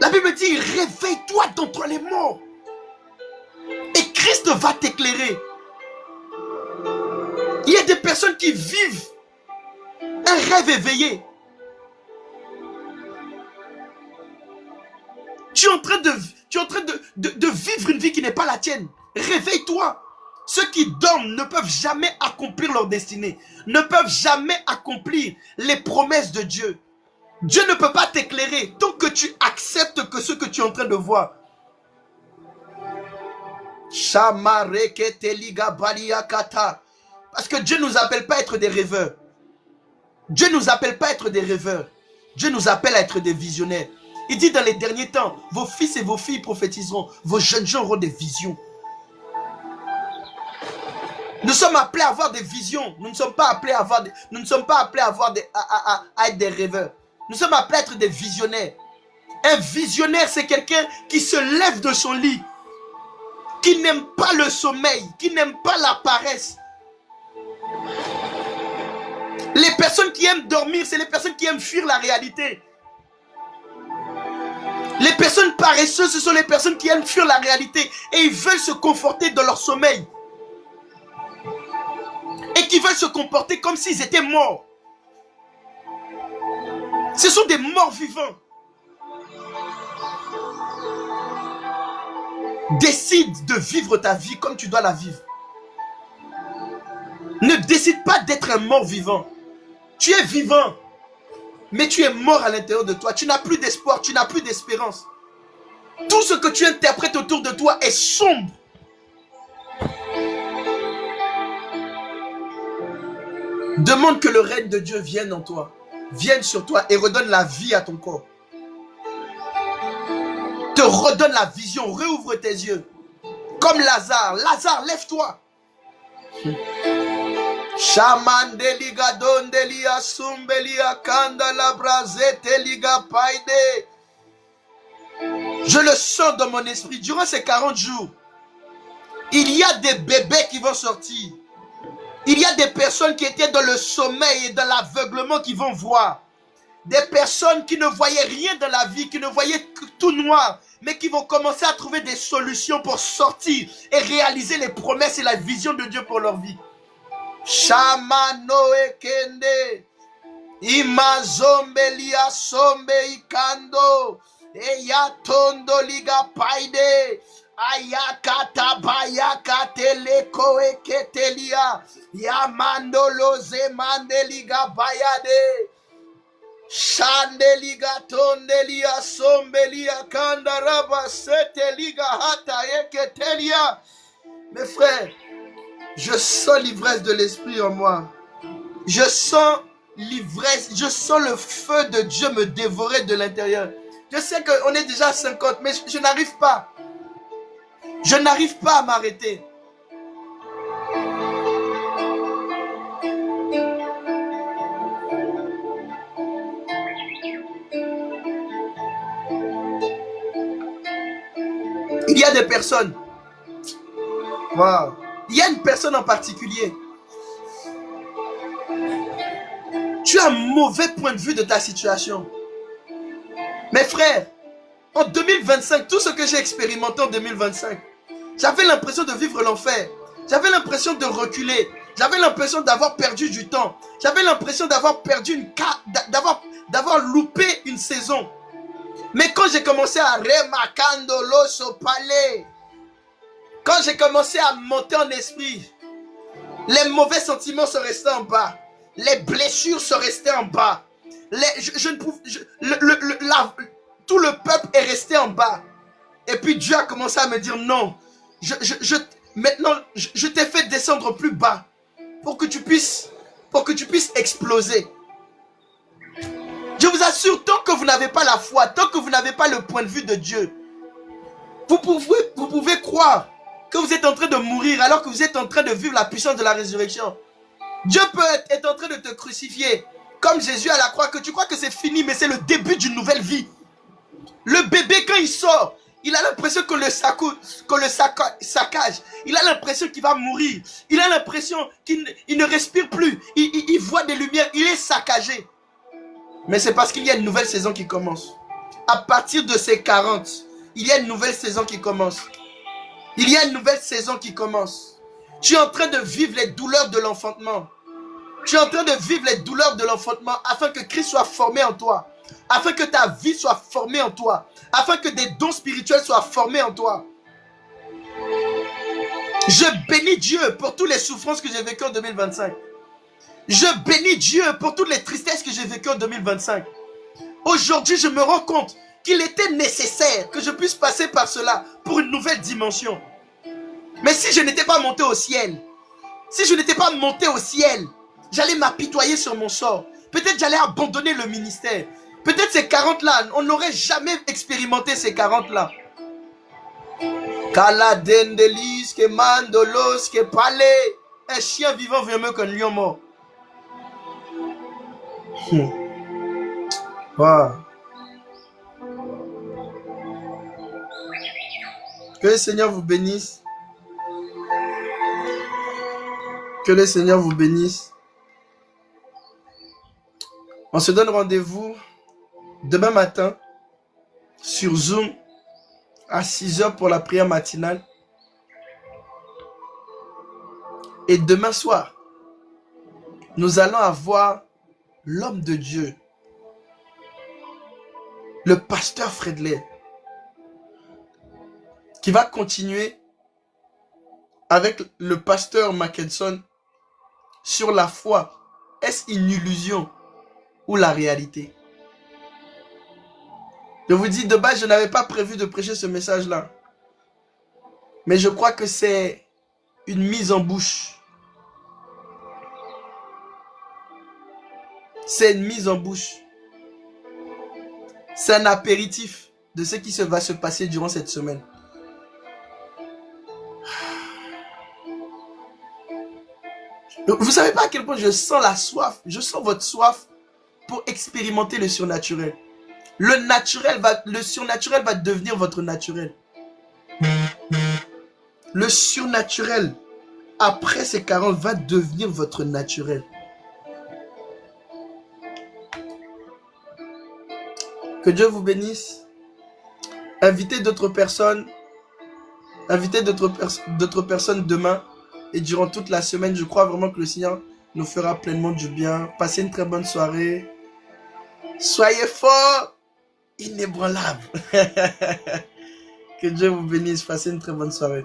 A: La Bible dit, réveille-toi d'entre les morts. Et Christ va t'éclairer. Il y a des personnes qui vivent un rêve éveillé. Tu es en train de vivre une vie qui n'est pas la tienne. Réveille-toi. Ceux qui dorment ne peuvent jamais accomplir leur destinée. Ne peuvent jamais accomplir les promesses de Dieu. Dieu ne peut pas t'éclairer tant que tu acceptes que ce que tu es en train de voir. Parce que Dieu ne nous appelle pas à être des rêveurs. Dieu ne nous appelle pas à être des rêveurs. Dieu nous appelle à être des visionnaires. Il dit dans les derniers temps, vos fils et vos filles prophétiseront. Vos jeunes gens auront des visions. Nous sommes appelés à avoir des visions. Nous ne sommes pas appelés à être des rêveurs. Nous sommes appelés à être des visionnaires. Un visionnaire, c'est quelqu'un qui se lève de son lit, qui n'aime pas le sommeil, qui n'aime pas la paresse. Les personnes qui aiment dormir, c'est les personnes qui aiment fuir la réalité. Les personnes paresseuses, ce sont les personnes qui aiment fuir la réalité et ils veulent se conforter dans leur sommeil. Et qui veulent se comporter comme s'ils étaient morts. Ce sont des morts vivants. Décide de vivre ta vie comme tu dois la vivre. Ne décide pas d'être un mort vivant. Tu es vivant, mais tu es mort à l'intérieur de toi. Tu n'as plus d'espoir, tu n'as plus d'espérance. Tout ce que tu interprètes autour de toi est sombre. Demande que le règne de Dieu vienne en toi, vienne sur toi et redonne la vie à ton corps. Te redonne la vision, réouvre tes yeux. Comme Lazare. Lazare, lève-toi. Chamandeliga dondelia sumbelia kandala brazeteliga paide. Je le sens dans mon esprit. Durant ces 40 jours, il y a des bébés qui vont sortir. Il y a des personnes qui étaient dans le sommeil et dans l'aveuglement qui vont voir. Des personnes qui ne voyaient rien dans la vie, qui ne voyaient que tout noir, mais qui vont commencer à trouver des solutions pour sortir et réaliser les promesses et la vision de Dieu pour leur vie. Shamano ekende imazombelia sombe ikando eyatondo liga paide ayakata bayaka teleko eketelia yamandolo zemandeliga bayade shandeliga tondelia sombelia kandaraba seteliga hata eketelia. Mes frères, je sens l'ivresse de l'esprit en moi. Je sens l'ivresse, je sens le feu de Dieu me dévorer de l'intérieur. Je sais qu'on est déjà à 50, mais je n'arrive pas. Je n'arrive pas à m'arrêter. Il y a des personnes. Waouh. Il y a une personne en particulier. Tu as un mauvais point de vue de ta situation. Mes frères, en 2025, tout ce que j'ai expérimenté en 2025, j'avais l'impression de vivre l'enfer. J'avais l'impression de reculer. J'avais l'impression d'avoir perdu du temps. J'avais l'impression d'avoir perdu d'avoir loupé une saison. Mais quand j'ai commencé à remakandolo sopale, quand j'ai commencé à monter en esprit, les mauvais sentiments se restaient en bas. Les blessures se restaient en bas. Tout le peuple est resté en bas. Et puis Dieu a commencé à me dire non. Maintenant, je t'ai fait descendre plus bas pour que tu puisses exploser. Je vous assure, tant que vous n'avez pas la foi, tant que vous n'avez pas le point de vue de Dieu, vous pouvez croire que vous êtes en train de mourir alors que vous êtes en train de vivre la puissance de la résurrection. Dieu peut être en train de te crucifier comme Jésus à la croix, que tu crois que c'est fini, mais c'est le début d'une nouvelle vie. Le bébé, quand il sort, il a l'impression que le saccage. Il a l'impression qu'il va mourir. Il a l'impression qu'il ne respire plus. Il voit des lumières. Il est saccagé. Mais c'est parce qu'il y a une nouvelle saison qui commence. À partir de ces 40, il y a une nouvelle saison qui commence. Il y a une nouvelle saison qui commence. Tu es en train de vivre les douleurs de l'enfantement. Tu es en train de vivre les douleurs de l'enfantement afin que Christ soit formé en toi. Afin que ta vie soit formée en toi. Afin que des dons spirituels soient formés en toi. Je bénis Dieu pour toutes les souffrances que j'ai vécues en 2025. Je bénis Dieu pour toutes les tristesses que j'ai vécues en 2025. Aujourd'hui, je me rends compte qu'il était nécessaire que je puisse passer par cela pour une nouvelle dimension. Mais si je n'étais pas monté au ciel, j'allais m'apitoyer sur mon sort. Peut-être j'allais abandonner le ministère. Peut-être ces 40-là, on n'aurait jamais expérimenté ces 40-là. Kaladendelis, que mandolos, que palais. Un chien vivant vaut mieux qu'un lion mort. Wow. Que le Seigneur vous bénisse. Que le Seigneur vous bénisse. On se donne rendez-vous demain matin sur Zoom à 6h pour la prière matinale. Et demain soir, nous allons avoir l'homme de Dieu, le pasteur Fredley, qui va continuer avec le pasteur Mackenson sur la foi. Est-ce une illusion ou la réalité? Je vous dis, de base, je n'avais pas prévu de prêcher ce message-là. Mais je crois que c'est une mise en bouche. C'est une mise en bouche. C'est un apéritif de ce qui va se passer durant cette semaine. Vous ne savez pas à quel point je sens la soif. Je sens votre soif pour expérimenter le surnaturel. Le surnaturel va devenir votre naturel. Le surnaturel, après ces 40, va devenir votre naturel. Que Dieu vous bénisse. Invitez d'autres personnes. Invitez d'autres personnes demain. Et durant toute la semaine, je crois vraiment que le Seigneur nous fera pleinement du bien. Passez une très bonne soirée. Soyez forts, inébranlables. Que Dieu vous bénisse. Passez une très bonne soirée.